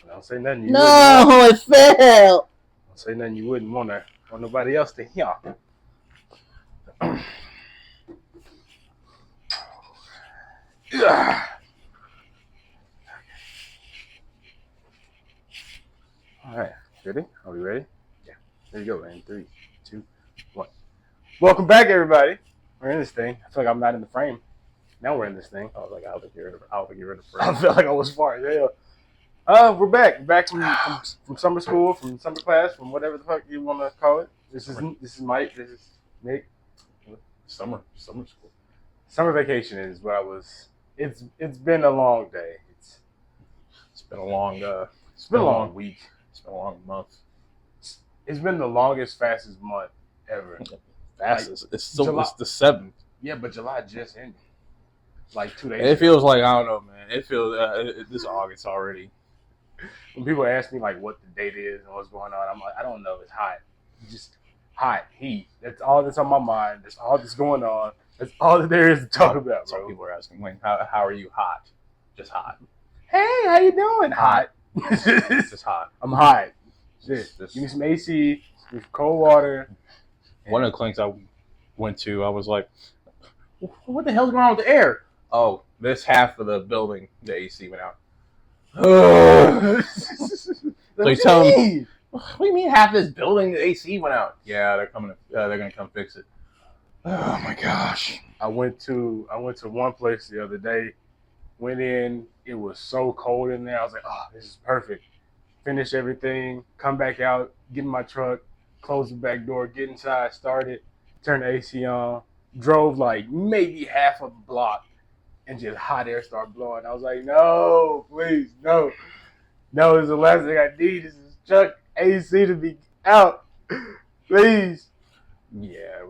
Don't say nothing. No, it fell. Don't say nothing you wouldn't want nobody else to hear. All right, ready? Are we ready? Yeah. There you go, man. 3, 2, 1. Welcome back, everybody. We're in this thing. I feel like I'm not in the frame. Now we're in this thing. I was like, I'll get rid of the frame. I felt like I was far as hell. We're back. We're back from summer school, from summer class, from whatever the fuck you want to call it. This is Mike. This is Nick. Summer school. Summer vacation is what I was. It's been a long day. It's been a long. It's been a long week. It's been a long month. It's been the longest, fastest month ever. Fastest. It's the 7th. Yeah, but July just ended. Like 2 days. It feels like, I don't know, man. It feels this August already. When people ask me like what the date is and what's going on, I'm like, I don't know. It's hot. It's just hot heat. That's all that's on my mind. That's all that's going on. That's all that there is to talk about, bro. Some people are asking, Wayne, how are you hot? Just hot. Hey, how you doing? Hot. Just hot. I'm hot. Shit. Give me some AC, some cold water. One of the clinics I went to, I was like, what the hell's going on with the air? Oh, this half of the building, the AC went out. So you tell them, what do you mean half this building, the AC went out? Yeah, they're coming. They're gonna come fix it. Oh my gosh! I went to one place the other day. Went in. It was so cold in there. I was like, oh, this is perfect. Finish everything. Come back out. Get in my truck. Close the back door. Get inside. Start it. Turn the AC on. Drove like maybe half a block. And just hot air started blowing. I was like, no, please, no. No, it's the last thing I need is this truck AC to be out. Please. Yeah,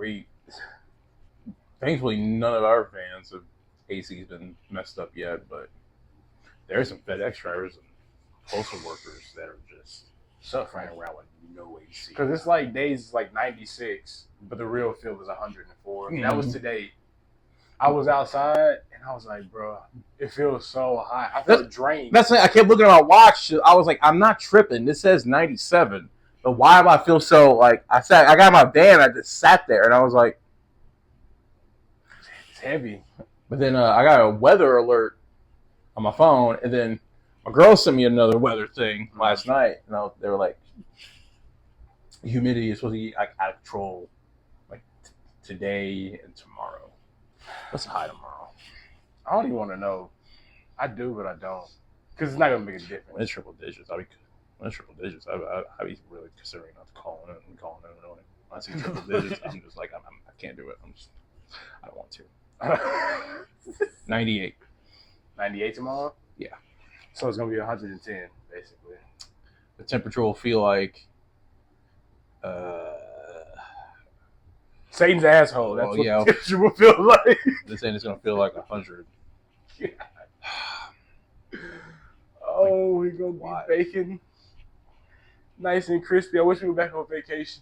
thankfully none of our fans of AC's been messed up yet, but there's some FedEx drivers and postal workers that are just suffering around with no AC. Because it's like days like 96, but the real feel is 104. Mm-hmm. That was today. I was outside and I was like, bro, it feels so hot. I felt drained. That's it. I kept looking at my watch. I was like, I'm not tripping. This says 97. But why do I feel so like I got my van, I just sat there and I was like, it's heavy. But then I got a weather alert on my phone, and then my girl sent me another weather thing last night. And they were like, humidity is supposed to be like out of control like today and tomorrow. What's high tomorrow? I don't even want to know. I do, but I don't. Because it's not going to make a difference. When it's triple digits, I'd be really considering not calling it and calling it. When I see triple digits, I'm just like, I can't do it. I don't want to. 98. 98 tomorrow? Yeah. So it's going to be 110, basically. The temperature will feel like... Satan's asshole. That's what the temperature will feel like. This ain't it's gonna feel like 100. Yeah. Oh, we're gonna be bacon, nice and crispy. I wish we were back on vacation.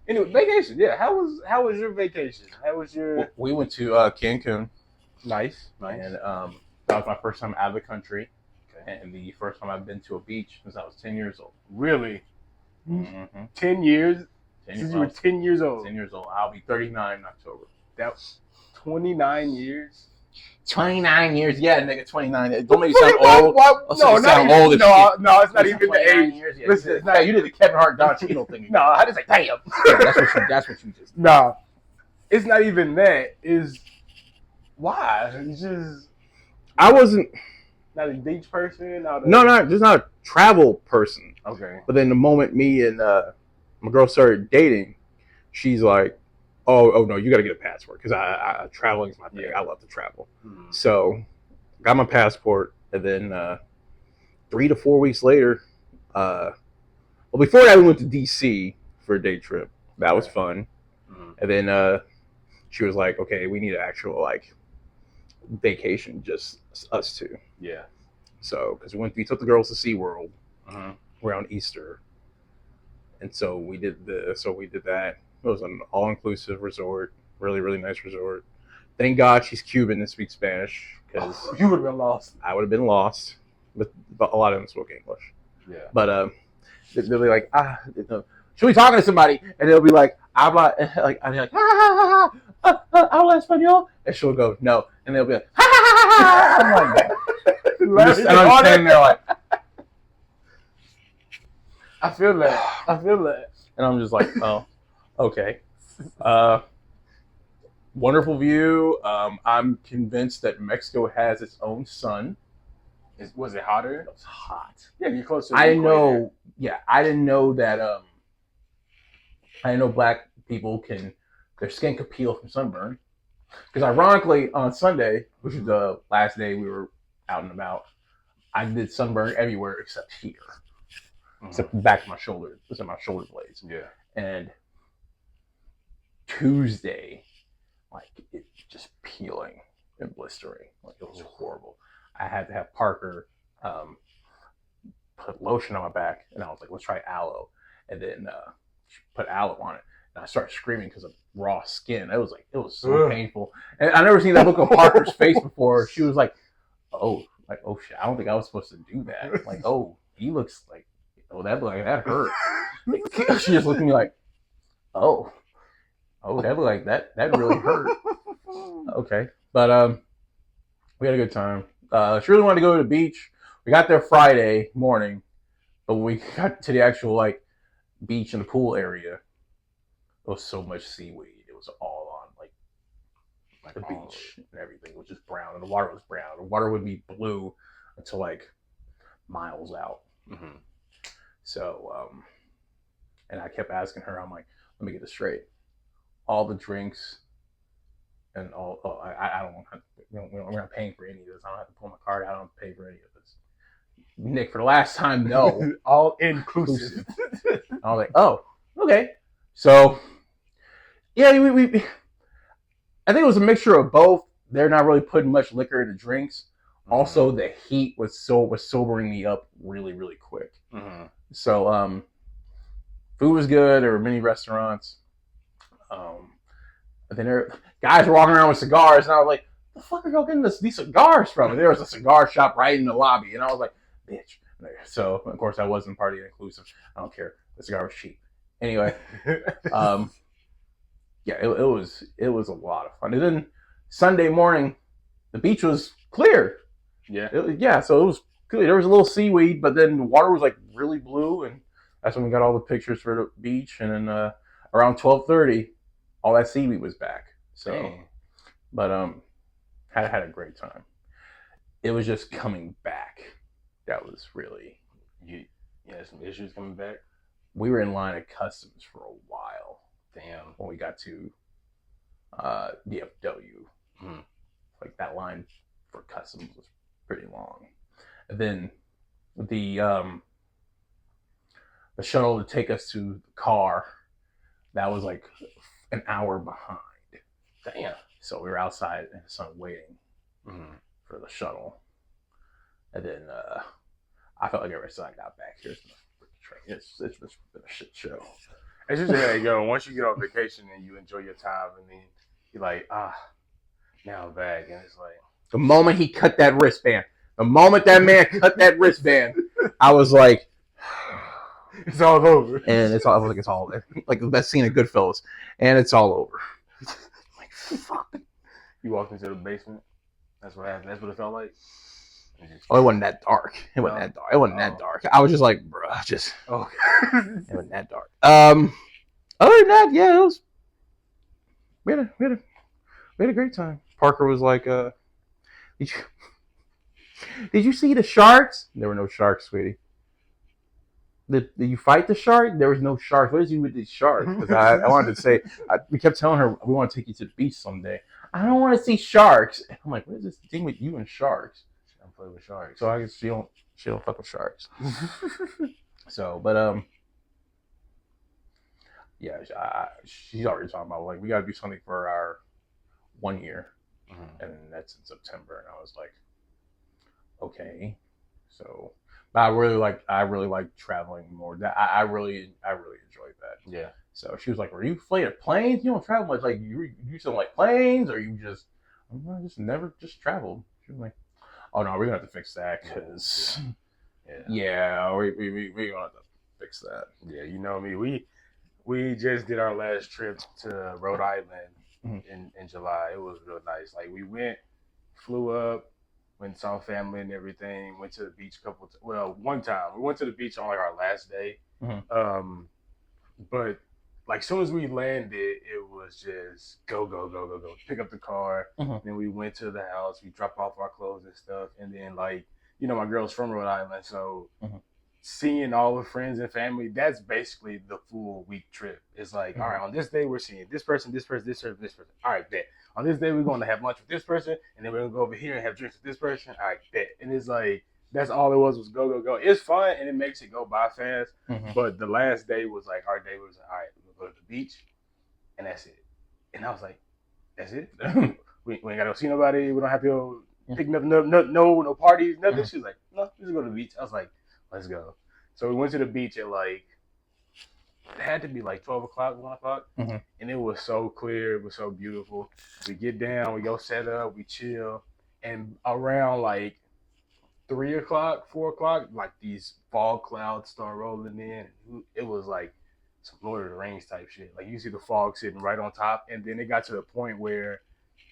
Anyway, vacation. Yeah. How was your vacation? How was your? We went to Cancun. Nice. And that was my first time out of the country, and the first time I've been to a beach since I was 10 years old. Really? Mm-hmm. 10 years. Since you were 10 years old. 10 years old. I'll be 39 in October. That's 29 years. 29 years. Yeah, nigga, 29. Don't make you sound old. No, it's not even the age. Years, yeah. Listen, it's not, you did the Kevin Hart Don Cheadle thing. No, I just like, damn. Yeah, that's what you just did. No, it's not even that. Is why? It's just... I wasn't... Not a beach person? Just not a travel person. Okay. But then the moment me and... my girl started dating, she's like, oh no, you got to get a passport because I traveling is my thing. Yeah. I love to travel. Mm-hmm. So got my passport, and then 3 to 4 weeks later, before that we went to DC for a day trip. That was fun. Mm-hmm. And then she was like, okay, we need an actual like vacation, just us two. Yeah. So because we took the girls to SeaWorld around Easter. And so we did that. It was an all-inclusive resort, really, really nice resort. Thank God she's Cuban and speaks Spanish, because you would have been lost. I would have been lost, but a lot of them spoke English. Yeah. But they'll be like, should we talking to somebody? And they'll be like, I'm like, habla español? And she'll go, no. And they'll be like, I'm like, and I'm standing there like, I feel that. and I'm just like, oh, okay. Wonderful view. I'm convinced that Mexico has its own sun. Was it hotter? It was hot. Yeah, you're close to the I didn't equator. know. Yeah, I didn't know that. I didn't know black people their skin could peel from sunburn. Because ironically, on Sunday, which was the last day we were out and about, I did sunburn everywhere except here, except the back of my shoulder, except my shoulder blades. Yeah. And Tuesday, like it just peeling and blistering, like it was horrible. I had to have Parker put lotion on my back, and I was like, let's try aloe, and then put aloe on it, and I started screaming because of raw skin. It was so painful, and I never seen that look on Parker's face before. She was like, oh shit, I don't think I was supposed to do that. Like, oh, he looks like, oh, that hurt. She just looked at me like, oh, that looked like that really hurt. Okay, but we had a good time. She really wanted to go to the beach. We got there Friday morning, but when we got to the actual like beach and the pool area, there was so much seaweed. It was all on like the beach and everything. It was just brown, and the water was brown. The water would be blue until like miles out. Mm-hmm. So, and I kept asking her, I'm like, let me get this straight. All the drinks and all, I don't want to, we're not paying for any of this. I don't have to pull my card out. I don't pay for any of this. Nick, for the last time, no. All inclusive. I was like, oh, okay. So, yeah, we I think it was a mixture of both. They're not really putting much liquor into drinks. Mm-hmm. Also, the heat was sobering me up really, really quick. Mm-hmm. So, food was good. There were many restaurants. And then guys were walking around with cigars, and I was like, the fuck are y'all getting these cigars from? And there was a cigar shop right in the lobby, and I was like, bitch. So, of course, I wasn't part of the inclusive. I don't care. The cigar was cheap. Anyway, yeah, it was a lot of fun. And then Sunday morning, the beach was clear. Yeah. So it was good. There was a little seaweed, but then the water was like really blue, and that's when we got all the pictures for the beach. And then around 12:30, all that seaweed was back. So, dang. But had a great time. It was just coming back. That was really you had some issues coming back. We were in line at customs for a while. Damn. When we got to DFW, like that line for customs was pretty long. And then the shuttle to take us to the car, that was like an hour behind. Damn. So we were outside in the sun waiting for the shuttle. And then I felt like every time I got back here, it's been a shit show. It's just how you go. Once you get on vacation and you enjoy your time, and then you're like, now I'm back. And it's like, the moment he cut that wristband, the moment that man cut that wristband, I was like, it's all over. And it's all like the best scene of Goodfellas, and it's all over. Like, fuck. You walked into the basement. That's what happened. That's what it felt like. It wasn't that dark. It wasn't that dark. I was just like, bruh, just. Oh. It wasn't that dark. Other than that, yeah, it was. We had a great time. Parker was like, did you see the sharks? There were no sharks, sweetie. Did you fight the shark? There was no sharks. What is you with these sharks? Because I wanted to say, we kept telling her we want to take you to the beach someday. I don't want to see sharks. And I'm like, what is this thing with you and sharks? I don't play with sharks. So I guess she don't fuck with sharks. So, but yeah, she's already talking about like we got to do something for our 1 year, and that's in September. And I was like, okay, so. But I really like traveling more. I really enjoyed that. Yeah. So she was like, "Are you afraid of planes? You don't travel much. Like you don't like planes, or you just never traveled." She was like, "Oh no, we're gonna have to fix that because Yeah, we gonna have to fix that. Yeah, you know me. We just did our last trip to Rhode Island in July. It was real nice. Like we went, flew up, went saw family and everything. Went to the beach a couple. One time we went to the beach on like our last day. But like soon as we landed, it was just go go go go go. Pick up the car. Then we went to the house. We dropped off our clothes and stuff. And then like my girl's from Rhode Island, so seeing all the friends and family, that's basically the full week trip. It's like, all right, on this day we're seeing this person, this person, this person, this person. All right, bet. On this day we're going to have lunch with this person, and then we're gonna go over here and have drinks with this person. All right, bet. And it's like that's all it was go go go. It's fun and it makes it go by fast. But the last day was like our day was all right. We're gonna go to the beach, and that's it. And I was like, that's it. we ain't gotta go see nobody. We don't have to go pick nothing up. No parties, nothing. She was like, no, just go to the beach. I was like, let's go. So we went to the beach at like, it had to be like 12 o'clock, 1 o'clock. And it was so clear. It was so beautiful. We get down, we go set up, we chill. And around like 3 o'clock, 4 o'clock, like these fog clouds start rolling in. It was like some Lord of the Rings type shit. Like you see the fog sitting right on top. And then it got to the point where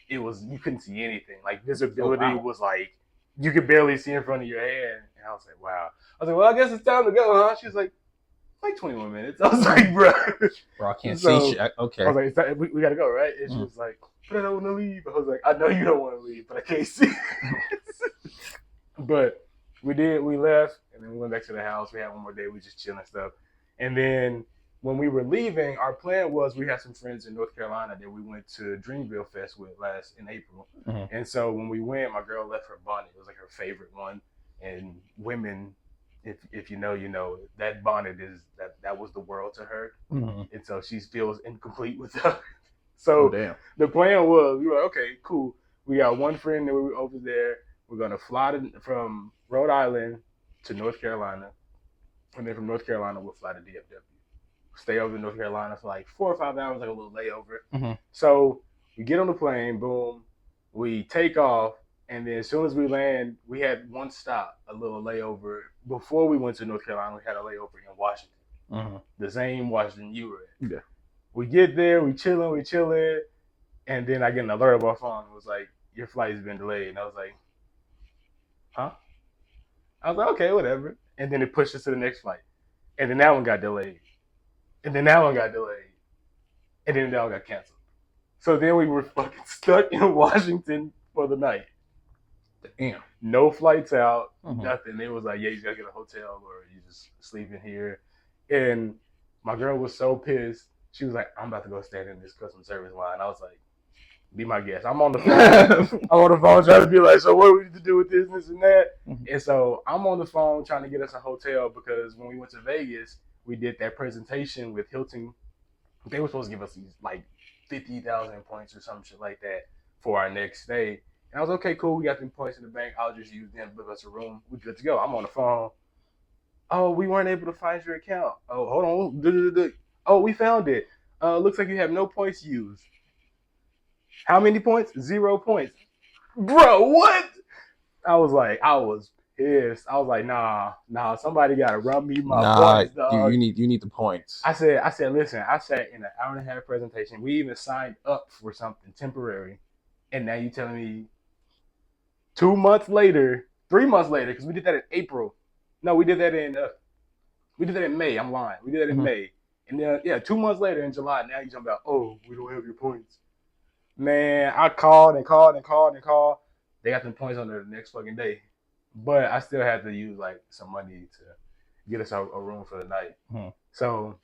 you couldn't see anything. Like visibility was like, you could barely see in front of your head. And I was like, wow. I was like, well, I guess it's time to go, huh? She was like 21 minutes. I was like, bro. Bro, I can't see shit. Okay. I was like, we got to go, right? And she was like, but I don't want to leave. I was like, I know you don't want to leave, but I can't see. But we left, and then we went back to the house. We had one more day. We just chilling and stuff. And then when we were leaving, our plan was we had some friends in North Carolina that we went to Dreamville Fest with in April. And so when we went, my girl left her bonnet. It was like her favorite one. And women, if you know, that bonnet that was the world to her. And so she feels incomplete without it. So the plan was, we were like, okay, cool. We got one friend that we were over there. We're going to fly from Rhode Island to North Carolina. And then from North Carolina, we'll fly to DFW. Stay over in North Carolina for like 4 or 5 hours, like a little layover. So we get on the plane, boom, we take off, and then as soon as we land, we had one stop, a little layover. Before we went to North Carolina, we had a layover in Washington, the same Washington you were in. Yeah. We get there, we chilling, and then I get an alert on my phone. It was like, your flight has been delayed. And I was like, huh? I was like, okay, whatever. And then it pushed us to the next flight. And then that one got delayed. And then that one got delayed. And then that one got canceled. So then we were fucking stuck in Washington for the night. Damn. No flights out, nothing. It was like, yeah, you gotta get a hotel or you just sleep in here. And my girl was so pissed. She was like, I'm about to go stand in this customer service line. I was like, be my guest. I'm on the phone. I'm on the phone trying to be like, so what do we need to do with this and that? And so I'm on the phone trying to get us a hotel because when we went to Vegas, we did that presentation with Hilton. They were supposed to give us these like 50,000 points or some shit like that for our next stay. And I was okay, cool. We got them points in the bank. I'll just use them to book us a room. We're good to go. I'm on the phone. Oh, we weren't able to find your account. Oh, hold on. Oh, we found it. Looks like you have no points used. How many points? 0 points. Bro, what? I was pissed. I was like, nah, somebody gotta run me my points, dog. You need the points. I said, listen, I sat in an hour and a half presentation. We even signed up for something temporary. And now you telling me 2 months later, 3 months later, because we did that in April. No, we did that in May. I'm lying. We did that in May. And then 2 months later in July, now you talking about, oh, we don't have your points. Man, I called. They got them points on there the next fucking day. But I still had to use like some money to get us a room for the night. So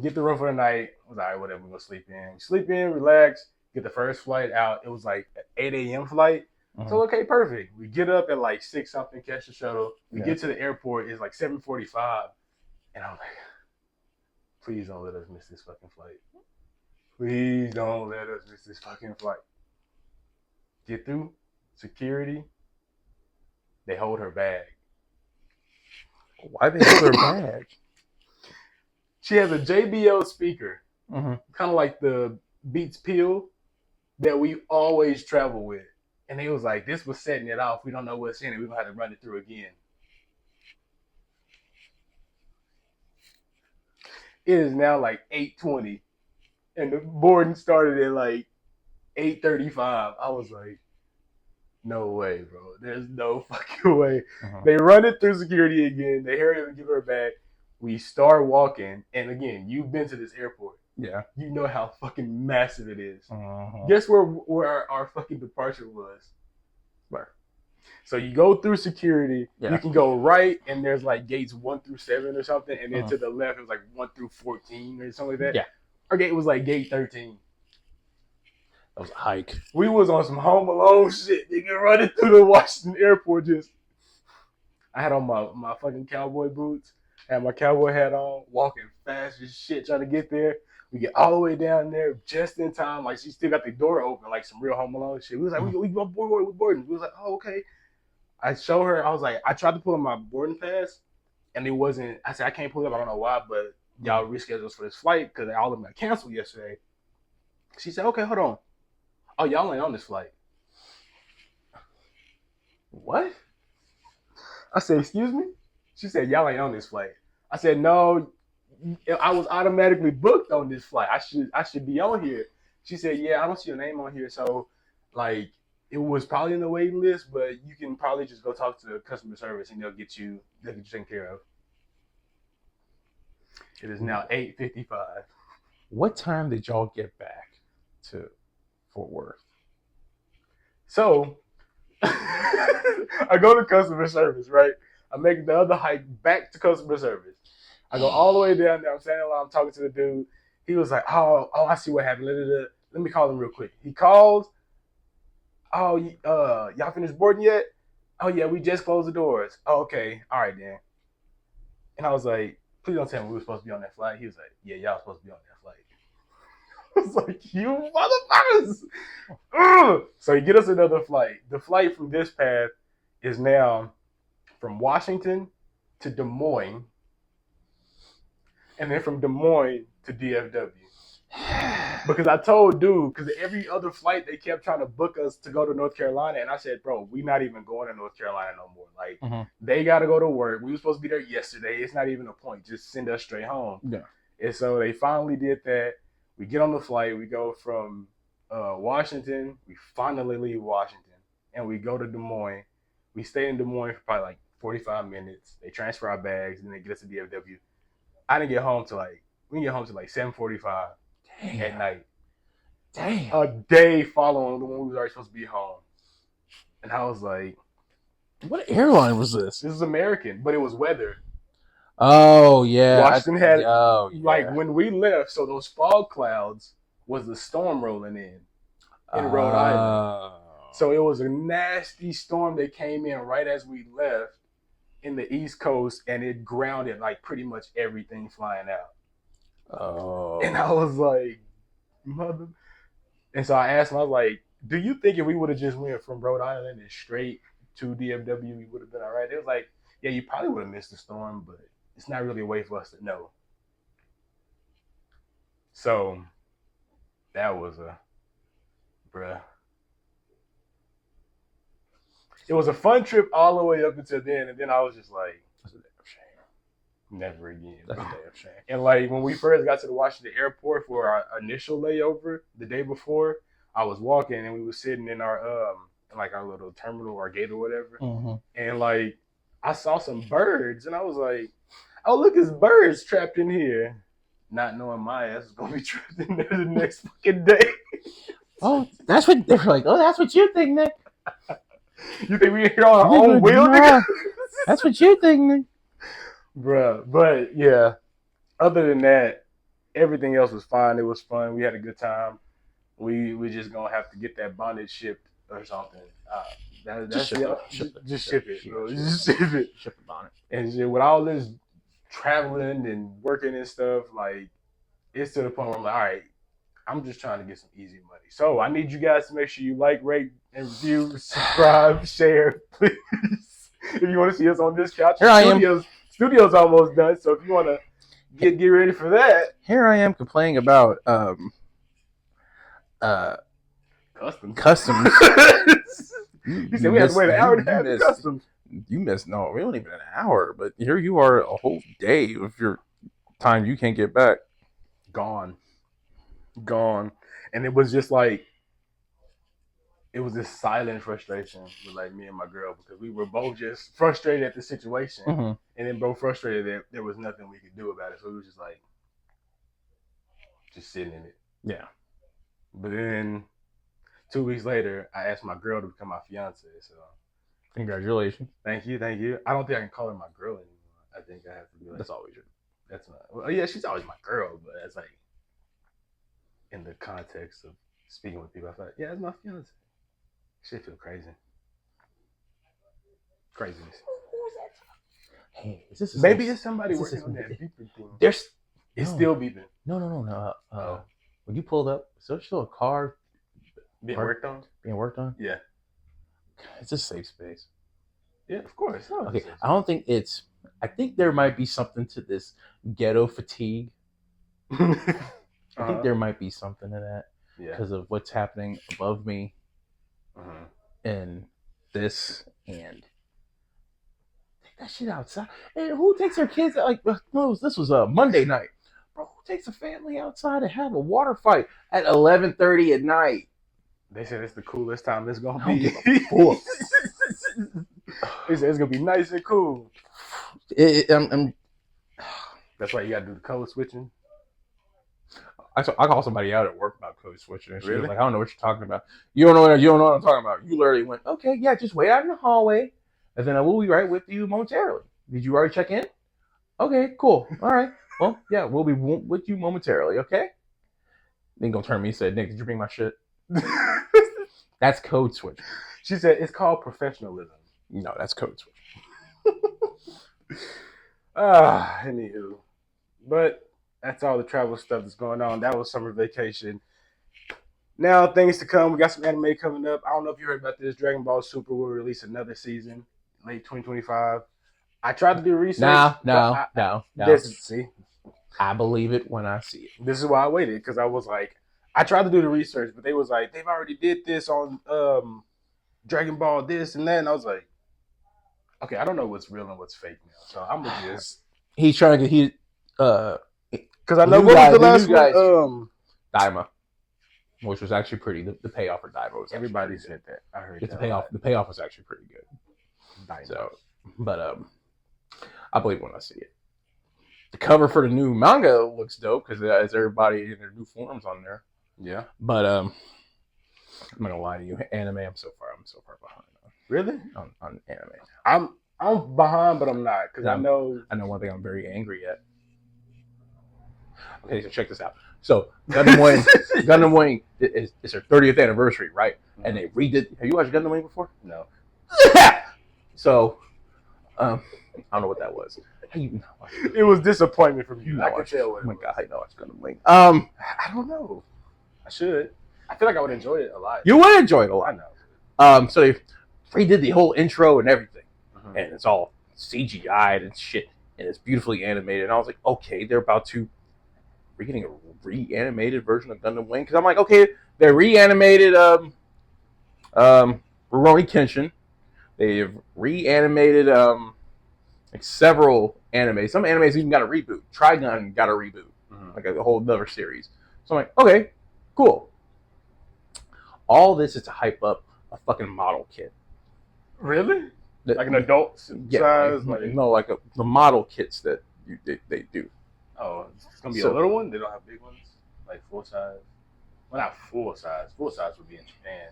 get the room for the night. I was like, all right, whatever, we're gonna sleep in. Sleep in, relax, get the first flight out. It was like an 8 a.m. flight. So okay, perfect. We get up at like 6 something, catch the shuttle. We get to the airport, it's like 7:45. And I'm like, please don't let us miss this fucking flight. Please don't let us miss this fucking flight. Get through security. They hold her bag. Why they hold her bag? She has a JBL speaker, kind of like the Beats Peel that we always travel with. And they was like, this was setting it off. We don't know what's in it. We're going to have to run it through again. It is now like 8:20, and the boarding started at like 8:35. I was like, no way, bro. There's no fucking way. They run it through security again. They hurry up and give her back. We start walking, and again, you've been to this airport. Yeah. You know how fucking massive it is. Guess where our fucking departure was? Where? So you go through security. Yeah. You can go right, and there's like gates 1 through 7 or something, and then to the left it was like 1 through 14 or something like that. Yeah. Our gate was like gate 13. That was a hike. We was on some Home Alone shit. Nigga running through the Washington airport. I had on my fucking cowboy boots. Had my cowboy hat on. Walking fast as shit trying to get there. We get all the way down there just in time. Like, she still got the door open, like some real Home Alone shit. We was like, we boarding. We was like, oh, okay. I show her. I was like, I tried to pull in my boarding pass, and it wasn't. I said, I can't pull it up. I don't know why, but y'all rescheduled us for this flight because all of them got canceled yesterday. She said, okay, hold on. Oh, y'all ain't on this flight. What? I said, excuse me? She said, y'all ain't on this flight. I said, no, I was automatically booked on this flight. I should be on here. She said, yeah, I don't see your name on here. So, like, it was probably in the waiting list, but you can probably just go talk to customer service and they'll get you taken care of. It is now 8:55. What time did y'all get back to Fort Worth? So, I go to customer service, right? I make the other hike back to customer service. I go all the way down there. I'm standing alone. I'm talking to the dude. He was like, oh, I see what happened. Let me call him real quick. He calls. Oh, y'all finished boarding yet? Oh, yeah, we just closed the doors. Oh, okay. All right, then. And I was like, please don't tell me we were supposed to be on that flight. He was like, yeah, y'all supposed to be on that flight. I was like, you motherfuckers. Ugh. So he get us another flight. The flight from this path is now from Washington to Des Moines, and then from Des Moines to DFW. Because I told dude, because every other flight they kept trying to book us to go to North Carolina, and I said, bro, we not even going to North Carolina no more. Like, they got to go to work. We were supposed to be there yesterday. It's not even a point. Just send us straight home. Yeah. And so they finally did that. We get on the flight. We go from Washington. We finally leave Washington, and we go to Des Moines. We stay in Des Moines for probably like 45 minutes. They transfer our bags, and then they get us to DFW. I didn't get home till like 7:45 at night. Damn. A day following the one we was already supposed to be home. And I was like, what airline was this? This is American, but it was weather. Oh, yeah. Washington had, like, when we left, so those fog clouds was the storm rolling in Rhode Island. So it was a nasty storm that came in right as we left in the East Coast, and it grounded, like, pretty much everything flying out. Oh. And I was like, mother. And so I asked him, I was like, do you think if we would have just went from Rhode Island and straight to DFW, we would have been all right? It was like, yeah, you probably would have missed the storm, but it's not really a way for us to know. So that was bruh. It was a fun trip all the way up until then, and then I was just like, that's a damn shame. Never again. That's a damn shame. And like when we first got to the Washington airport for our initial layover the day before, I was walking and we were sitting in our like our little terminal or gate or whatever, and like I saw some birds, and I was like, oh, look, there's birds trapped in here. Not knowing my ass was going to be trapped in there the next fucking day. Oh, that's what they were like. Oh, that's what you think, Nick. You think we here on our own will, nigga? That's what you think, Nick. Bruh. But yeah, other than that, everything else was fine. It was fun. We had a good time. We just going to have to get that bonnet shipped or something. Just ship it. Just ship it. Ship the bonnet. And with all this traveling and working and stuff, like, it's to the point where I'm like, all right, I'm just trying to get some easy money. So I need you guys to make sure you like, rate, and review, subscribe, share, please. If you want to see us on this couch, studio's almost done. So if you want to get ready for that, here I am complaining about customs. You said we had to wait an hour and a half for customs. You missed, no, we don't even an hour, but here you are a whole day of your time you can't get back. Gone. And it was just like, it was this silent frustration with like me and my girl, because we were both just frustrated at the situation, and then both frustrated that there was nothing we could do about it. So we was just like, just sitting in it. Yeah. But then 2 weeks later, I asked my girl to become my fiance. So congratulations. Thank you. I don't think I can call her my girl anymore. I think I have to be like, that's always your. That's not. Well, yeah, she's always my girl, but it's like in the context of speaking with people, I thought, yeah, it's my fiance. Shit feel crazy. Craziness. Who's that? Hey, is this maybe it's somebody working on that beeping thing? It's still beeping. No. When you pulled up, is there still a car being worked on? Yeah. It's a safe space. Yeah, of course. Oh, okay, I don't think it's. I think there might be something to this ghetto fatigue. I think there might be something to that because of what's happening above me. And this and take that shit outside. And who takes their kids out? Like, no, this was a Monday night, bro. Who takes a family outside to have a water fight at 11:30 at night? They said it's the coolest time it's gonna be. They said it's gonna be nice and cool. That's why you gotta do the code switching. I called somebody out at work about code switching, and she was like, "I don't know what you're talking about. You don't know what I'm talking about." You literally went, "Okay, yeah, just wait out in the hallway, and then I will be right with you momentarily." Did you already check in? Okay, cool. All right. Well, yeah, we'll be with you momentarily. Okay. Then gonna turn to me and said, "Nick, did you bring my shit?" That's code switching. She said it's called professionalism. No, that's code switching. Anywho, but that's all the travel stuff that's going on. That was summer vacation. Now, things to come. We got some anime coming up. I don't know if you heard about this. Dragon Ball Super will release another season, late 2025. I tried to do research. No. See, I believe it when I see it. This is why I waited, because I was like, I tried to do the research, but they was like, they've already did this on Dragon Ball this and that, and I was like, okay, I don't know what's real and what's fake now, so I'm gonna just. He's trying to get because I know what was the last one. Daima, which was actually pretty. The payoff for Daima was. Everybody said that. I heard the payoff. The payoff was actually pretty good. Daima. So, but I believe when I see it. The cover for the new manga looks dope because it has everybody in their new forms on there. Yeah. But I'm not gonna lie to you, anime. I'm so far behind. Really? On anime. I'm behind, but I'm not, because I know one thing I'm very angry at. Okay, so check this out. So Gundam Wing is their 30th anniversary, right? Mm-hmm. And they redid. Have you watched Gundam Wing before? No. So, I don't know what that was. It was disappointment from you. I could tell. Oh my god, I know it's Gundam Wing. I don't know. I should. I feel like I would enjoy it a lot. You would enjoy it a lot. I know. So they redid the whole intro and everything, and it's all CGI'd and shit, and it's beautifully animated. And I was like, okay, we're getting a reanimated version of Gundam Wing, because I'm like, okay, they reanimated Rurouni Kenshin. They've reanimated like several animes. Some animes even got a reboot. Trigun got a reboot, like a whole other series. So I'm like, okay, cool. All this is to hype up a fucking model kit. Really? Like an adult size? Like the model kits that they do. Oh, it's going to be a little one? They don't have big ones? Like full size? Well, not full size. Full size would be in Japan.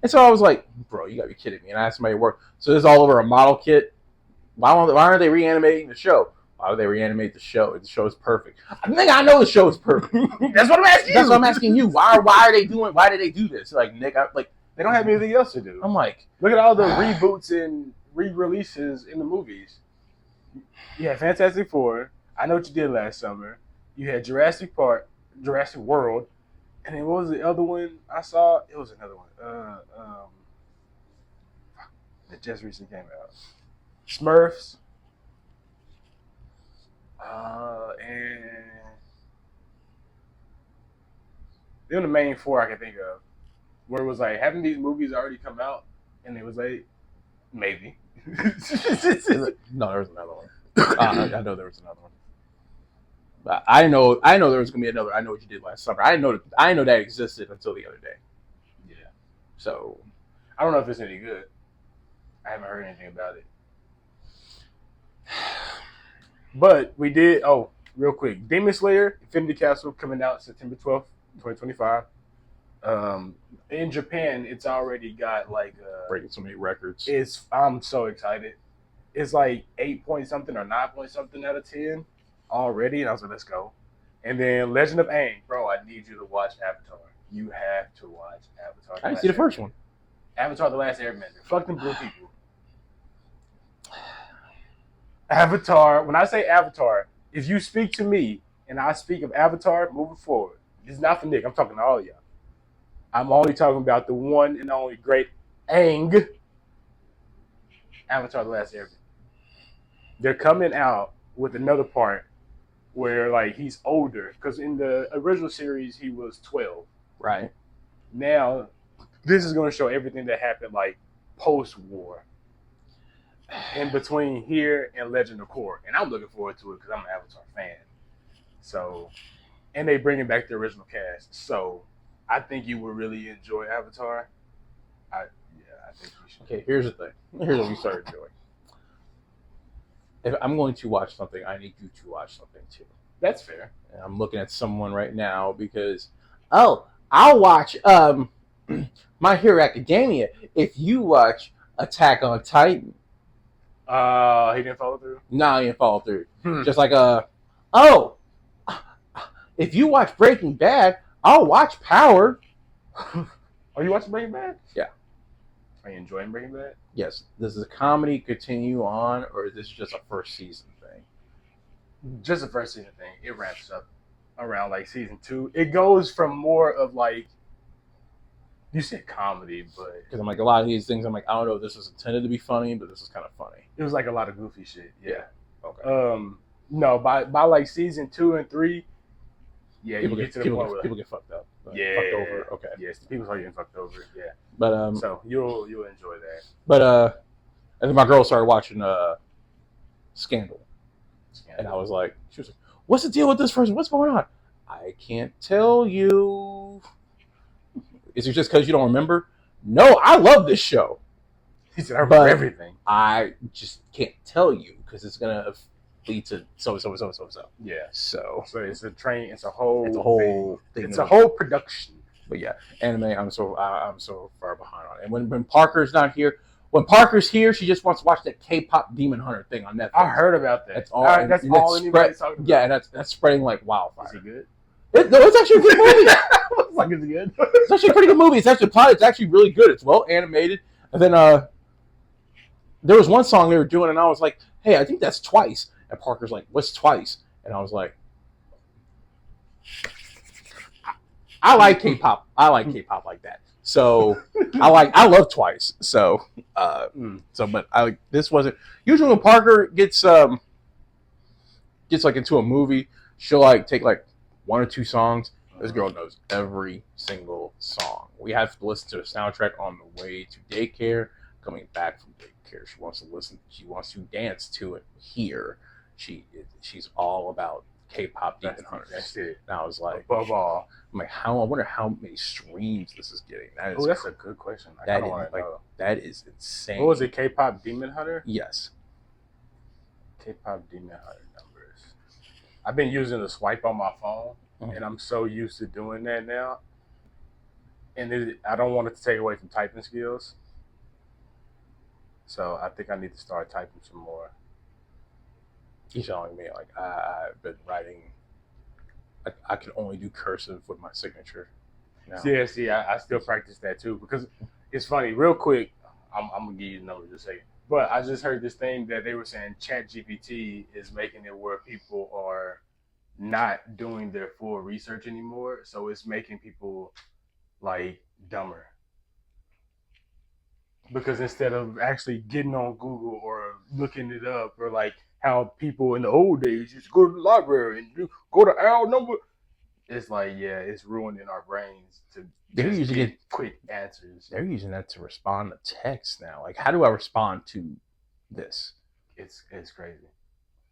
And so I was like, bro, you got to be kidding me. And I asked somebody to work. So this is all over a model kit. Why aren't they reanimating the show? Why would they reanimate the show? The show is perfect. I know the show is perfect. That's what I'm asking you. That's what I'm asking you. Why did they do this? Like, Nick, they don't have anything else to do. I'm like, look at all the reboots and re-releases in the movies. You had Fantastic Four. I Know What You Did Last Summer. You had Jurassic World. And then what was the other one I saw? It was another one. That just recently came out. Smurfs. And they're the main four I can think of. Where it was like, haven't these movies already come out? And it was like, maybe. No, there was another one. I know there was another one. I know there was gonna be another. I know what you did last summer. I know that existed until the other day. Yeah. So I don't know if it's any good. I haven't heard anything about it. But we did. Oh, real quick, Demon Slayer Infinity Castle coming out September 12th, 2025. In Japan, it's already got like breaking so many records. I'm so excited. It's like 8 point something or 9 point something out of 10 already, and I was like, let's go. And then Legend of Aang, bro, I need you to watch Avatar. You have to watch Avatar. I didn't see the first one. Avatar: The Last Airbender. Fuck them blue people. Avatar. When I say Avatar, if you speak to me and I speak of Avatar moving forward, this is not for Nick. I'm talking to all of y'all. I'm only talking about the one and only great Aang. Avatar: The Last Airbender. They're coming out with another part where like he's older, because in the original series he was 12. Right. Now this is going to show everything that happened like post-war, in between here and Legend of Korra, and I'm looking forward to it because I'm an Avatar fan. So, and they bringing back the original cast, so I think you will really enjoy Avatar. I think you should. Okay, here's the thing. Here's what we started doing. If I'm going to watch something, I need you to watch something too. That's fair. And I'm looking at someone right now because, I'll watch My Hero Academia if you watch Attack on Titan. He didn't follow through? No, he didn't follow through. Just like, if you watch Breaking Bad, I'll watch Power. Are you watching Breaking Bad? Yeah. Are you enjoying Breaking Bad? Yes. Does the comedy continue on, or is this just a first season thing? Just a first season thing. It ramps up around like season 2. It goes from more of like, you said comedy, but because I'm like, a lot of these things, I'm like, I don't know if this was intended to be funny, but this is kind of funny. It was like a lot of goofy shit. Yeah. Okay. No, by like season 2 and 3, yeah, people you get get to the point where people get fucked up. Yeah. Fucked over. Okay. Yes, people are getting fucked over. Yeah. But so you'll enjoy that. But and then my girl started watching Scandal. And I was like, she was like, what's the deal with this person? What's going on? I can't tell you. Is it just because you don't remember? No, I love this show. He said, I remember everything. I just can't tell you because it's going to lead to so. Yeah. So it's a train. It's a whole thing. It's a whole production. But yeah, anime, I'm so far behind on it. And when Parker's not here, when Parker's here, she just wants to watch that K-pop Demon Hunter thing on Netflix. I heard about that. That's all. That's all anybody's talking about. Yeah, and that's spreading like wildfire. Is he good? No, it's actually a good movie. Like, is it good? It's actually a pretty good movie. It's actually really good. It's well animated. And then there was one song they were doing, and I was like, "Hey, I think that's Twice." And Parker's like, "What's Twice?" And I was like, "I like K-pop. I like K-pop like that." So I love Twice. So but this wasn't usually when Parker gets like into a movie, she'll like take like 1 or 2 songs. This girl knows every single song. We have to listen to the soundtrack on the way to daycare, coming back from daycare. She wants to listen. She wants to dance to it here. She's all about K-pop Demon Hunters. That's it. And I was like, above all, I'm like, I wonder how many streams this is getting. That's a good question. That is insane. What was it? K-pop Demon Hunter? Yes. K-pop Demon Hunter numbers. I've been using the swipe on my phone, and I'm so used to doing that now. And I don't want it to take away from typing skills. So I think I need to start typing some more. He's telling me like I've been writing. I can only do cursive with my signature. Now. Yeah, see, I still practice that too because it's funny. Real quick, I'm gonna give you the numbers in a second. But I just heard this thing that they were saying ChatGPT is making it where people are not doing their full research anymore. So it's making people like dumber. Because instead of actually getting on Google or looking it up, or like how people in the old days used to go to the library and go to our number, it's like, yeah, it's ruining our brains to just get quick answers. They're using that to respond to text now. Like, how do I respond to this? It's crazy.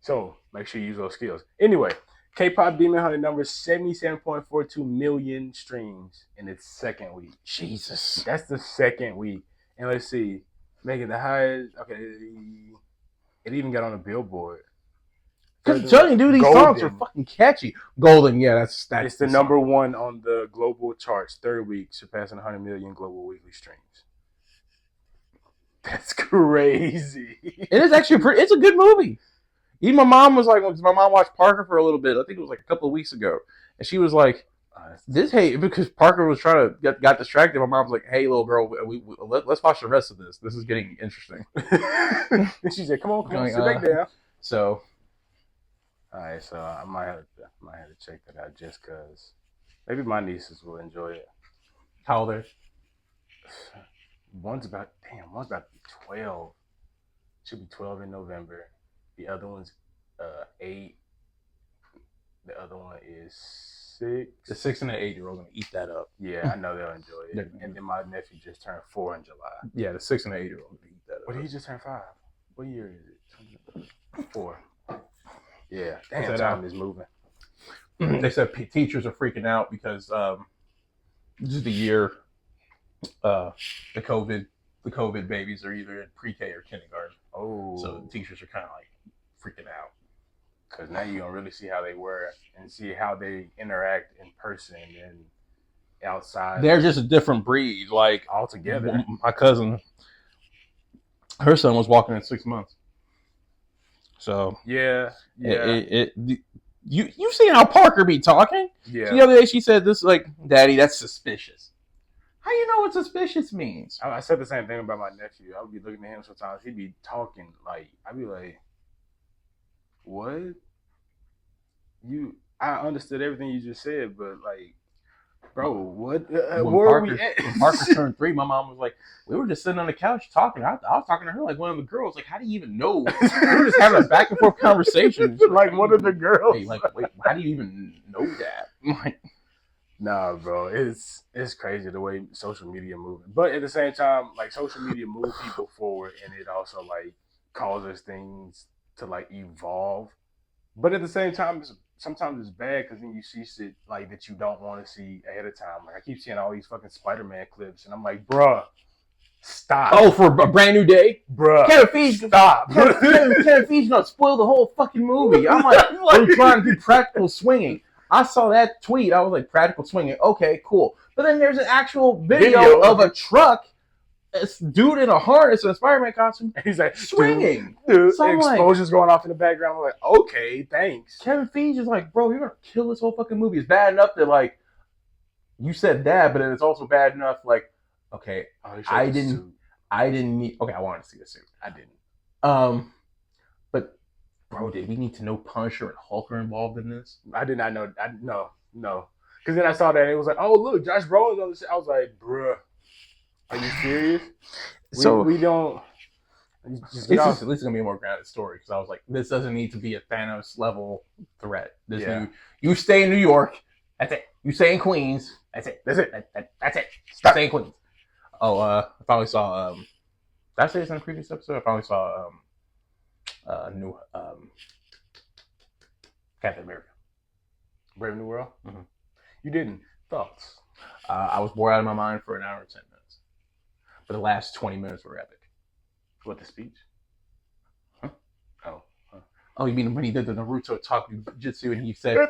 So make sure you use those skills. Anyway, K-pop Demon Hunter numbers 77.42 million streams in its second week. Jesus. That's the second week. And let's see. Make it the highest. Okay. It even got on the Billboard. Because I'm telling you, dude, these songs are fucking catchy. Golden, yeah, that's it's the number one on the global charts, third week, surpassing 100 million global weekly streams. That's crazy. It is actually it's a good movie. Even my mom was like, my mom watched Parker for a little bit. I think it was like a couple of weeks ago, and she was like, because Parker was trying to got distracted. My mom was like, "Hey, little girl, let's watch the rest of this. This is getting interesting." She said, "Come on, sit back down." So, all right, so I might have to check that out just because maybe my nieces will enjoy it. How old are they? One's about to be 12. Should be 12 in November. The other one's 8. The other one is 6. The 6 and the 8-year-old gonna eat that up. Yeah, I know they'll enjoy it. And then my nephew just turned 4 in July. Yeah, the 6 and the 8-year-old gonna eat that up. But he just turned 5. What year is it? 4. Yeah, damn, time is moving. They said teachers are freaking out because this is the year the COVID babies are either in pre-K or kindergarten. Oh, so the teachers are kind of like freaking out because now you're gonna really see how they were and see how they interact in person and outside. They're just a different breed, like altogether. My cousin, her son was walking in 6 months. So yeah. You seen how Parker be talking? Yeah. So the other day she said this, like, "Daddy, that's suspicious." How you know what suspicious means? I said the same thing about my nephew. I would be looking at him sometimes. He'd be talking like, I'd be like, "What? I understood everything you just said, but like, bro, what? Where are we at?" When Parker turned 3, my mom was like, "We were just sitting on the couch talking. I was talking to her like one of the girls. Like, how do you even know? We were just having a back and forth conversation. Like one of the girls. Hey, like, wait, how do you even know that?" Like, nah, bro, it's crazy the way social media moving. But at the same time, like social media move people forward, and it also like causes things to like evolve. But at the same time, sometimes it's bad because then you see shit like that you don't want to see ahead of time. Like I keep seeing all these fucking Spider-Man clips, and I'm like, bruh, stop. Oh, for a brand new day, bruh. Kevin Feige, stop. Kevin Feige not spoil the whole fucking movie. I'm like, are you trying to do practical swinging? I saw that tweet. I was like, practical swinging. Okay, cool. But then there's an actual video of a truck, a dude in a harness in a Spider-Man costume. And he's like, swinging. Dude, so explosions going off in the background. I'm like, okay, thanks. Kevin Feige is like, bro, you're going to kill this whole fucking movie. It's bad enough that, like, you said that, but then it's also bad enough, like, okay, I didn't need, okay, I wanted to see the suit. I didn't. But bro, did we need to know Punisher and Hulk are involved in this? I did not know. No. Because then I saw that and it was like, oh look, Josh Brolin's on this. I was like, bruh, are you serious? We don't. This is gonna be a more grounded story because I was like, this doesn't need to be a Thanos level threat. You stay in New York. That's it. You stay in Queens. That's it. That's it. Stop. Stay in Queens. Oh, I finally saw. Did I say this in a previous episode? I finally saw new Captain America. Brave New World? Mm-hmm. You didn't. Thoughts? I was bored out of my mind for an hour and 10 minutes. But the last 20 minutes were epic. What, the speech? Huh? Oh. Huh. Oh, you mean when he did the Naruto talk jutsu and he said, I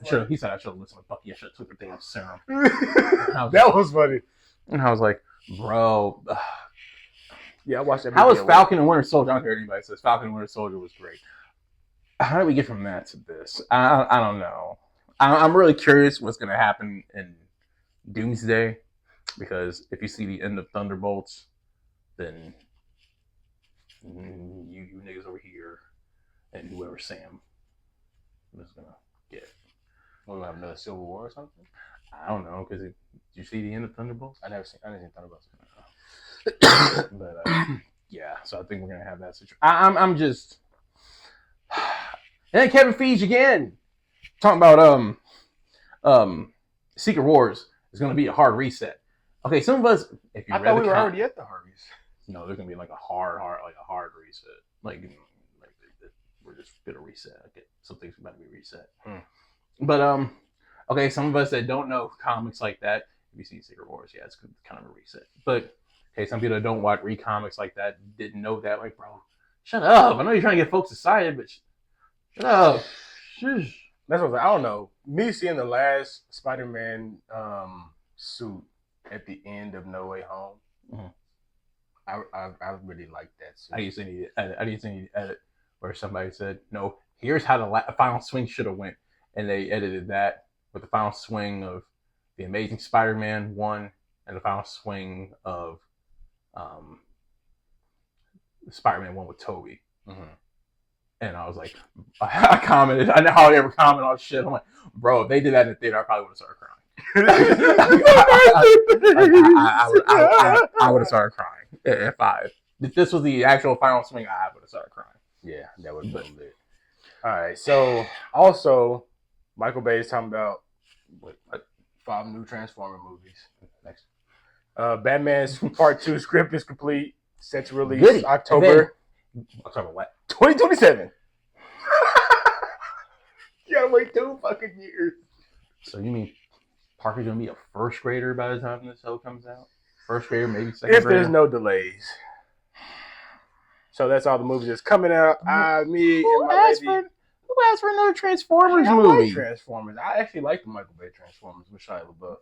should have listened to Bucky. I should have took the damn serum. That was funny. And I was like, bro. Yeah, I watched that. How was Falcon and Winter Soldier? I don't care what anybody says. Falcon and Winter Soldier was great. How did we get from that to this? I don't know. I'm really curious what's going to happen in Doomsday, because if you see the end of Thunderbolts, then you niggas over here and whoever Sam is going to get. We'll have another Civil War or something? I don't know, because did you see the end of Thunderbolts? I didn't see Thunderbolts. But yeah, so I think we're going to have that situation. I'm just... And then Kevin Feige again, talking about Secret Wars is going to be a hard reset. Okay, some of us, if you I thought we were already at the hard reset. No, there's going to be like a hard reset. Like we're just did a reset. Okay, some things about to be reset. But okay, some of us that don't know comics like that, if you see Secret Wars, yeah, it's kind of a reset. But okay, some people that don't read comics like that didn't know that. Like, bro, shut up! I know you're trying to get folks excited, but shut up. Shush. That's what I don't know. Me seeing the last Spider-Man suit at the end of No Way Home, I really liked that suit. I didn't see any edit where somebody said, "No, here's how the final swing should have went," and they edited that with the final swing of the Amazing Spider-Man 1 and the final swing of Spider-Man 1 with Tobey. And I was like, I commented, I know how I ever comment on shit. I'm like, bro, if they did that in the theater, I probably would have started crying. I would have started crying. If this was the actual final swing, I would have started crying. Yeah, that would have been lit. All right, so also, Michael Bay is talking about 5 new Transformer movies. Next. Batman's Part 2 script is complete. Set to release October. October what? 2027. You gotta wait 2 fucking years. So you mean Parker's gonna be a first grader by the time this show comes out? First grader, maybe second grader? If there's no delays. So that's all the movies that's coming out. Who asked for another Transformers movie? I like Transformers. I actually like the Michael Bay Transformers with Shia LaBeouf.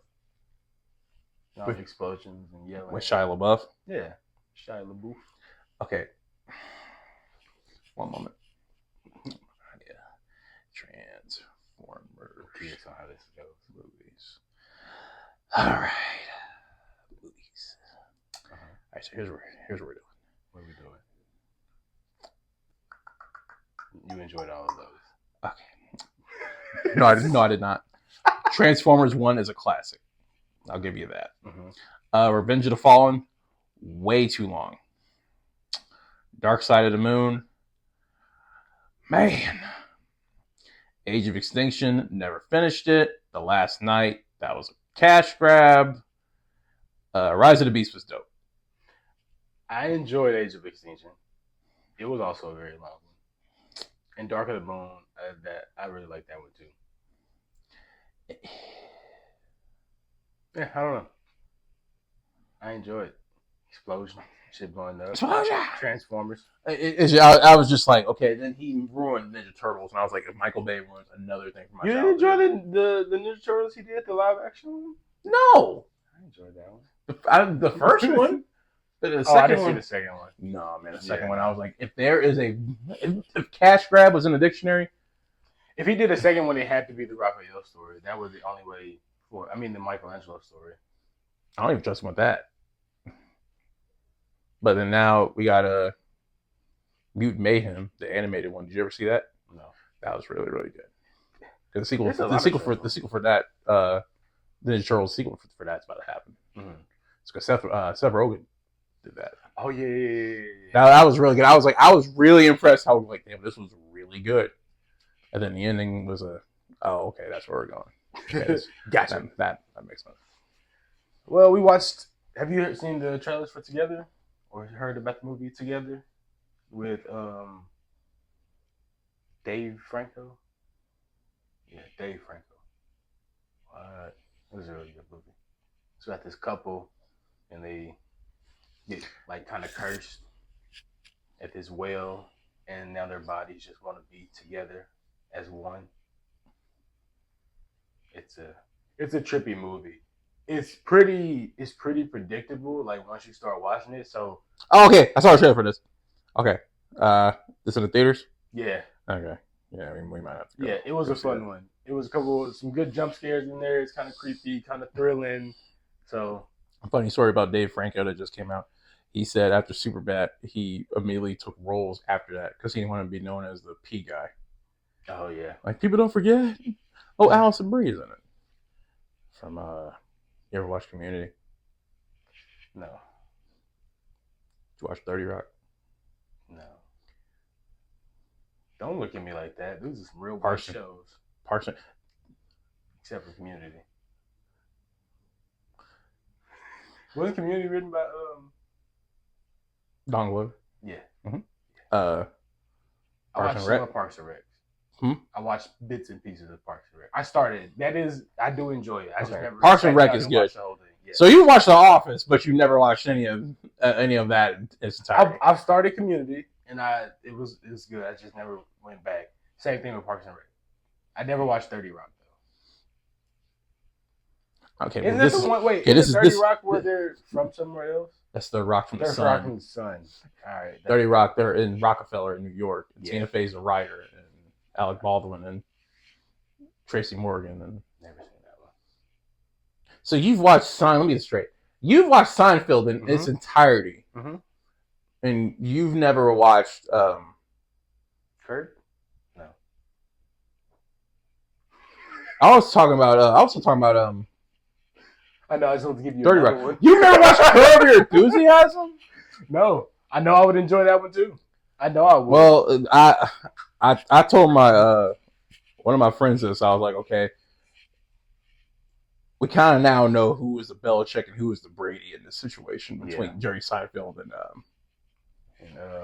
With explosions and yelling. With Shia LaBeouf? Yeah. Shia LaBeouf. Okay. One moment. Yeah. Transformers. Curious on how this goes. Movies. All right. Movies. All right. So here's what we're doing. What are we doing? You enjoyed all of those. Okay. No, I did not. Transformers 1 is a classic. I'll give you that. Revenge of the Fallen, way too long. Dark Side of the Moon, man. Age of Extinction, never finished it. The Last Night, that was a cash grab. Rise of the Beast was dope. I enjoyed Age of Extinction. It was also a very long one. And Dark of the Moon, I really like that one too. Yeah, I don't know. I enjoyed it. Explosion, shit blowing up. Explosion! Transformers. I was just like, okay, then he ruined Ninja Turtles, and I was like, if Michael Bay ruins another thing for my childhood. You didn't enjoy the Ninja Turtles he did, the live action one? No! I enjoyed that one. The first one? But the second I didn't see the second one. No, man, the second one, I was like, if cash grab was in the dictionary. If he did a second one, it had to be the Raphael story. That was the only way the Michelangelo story. I don't even trust him with that. But then now we got Mutant Mayhem, the animated one. Did you ever see that? No. That was really, really good. Because the sequel for that, the Ninja Turtles sequel for that's about to happen. It's because Seth Rogen did that. Oh yeah. That was really good. I was really impressed how damn, this was really good. And then the ending was okay, that's where we're going. Gotcha. That makes sense. Well, we watched. Have you seen the trailers for Together, or heard about the movie Together with Dave Franco? Yeah, Dave Franco. It was a really good movie. It's got this couple, and they get kind of cursed at this well, and now their bodies just want to be together as one. It's a trippy movie. It's pretty predictable. Once you start watching it, so. Oh, okay. I saw a trailer for this. Okay. This in the theaters? Yeah. Okay. Yeah, I mean, we might have to go. Yeah, it was a fun one. It was some good jump scares in there. It's kind of creepy, kind of thrilling. So. A funny story about Dave Franco that just came out. He said after Superbad, he immediately took roles after that because he didn't want to be known as the P guy. Oh yeah. People don't forget. Oh, Allison Brie is in it. From you ever watch Community? No. Did you watch 30 Rock? No. Don't look at me like that. Those are some real white shows. Parson. Except for Community. Wasn't Community written by Don Glover? Yeah. Mm-hmm. I watched some of Parks and Rec. I watched bits and pieces of Parks and Rec. I started. I do enjoy it. I just never. Parks and Rec is good. Yeah. So you watched The Office, but you never watched any of that in its entirety. I've started Community, and it was good. I just never went back. Same thing with Parks and Rec. I never watched 30 Rock though. Okay, isn't this the one? Wait, is 30 Rock where they're from somewhere else? That's the Rock from the Sun. Rock from the Sun. All right. 30 Rock. They're in Rockefeller in New York. And Tina Fey's a writer, and Alec Baldwin and Tracy Morgan. And never seen that one. So you've watched Let me get straight. You've watched Seinfeld in its entirety, and you've never watched Kurt? No. I was talking about. I know. I just want to give you 30 Rock. One. You never watched Curb Your Enthusiasm? No. I know I would enjoy that one too. I know I would. Well, I told my one of my friends this. I was like, okay, we kind of now know who is the Belichick and who is the Brady in this situation between Jerry Seinfeld and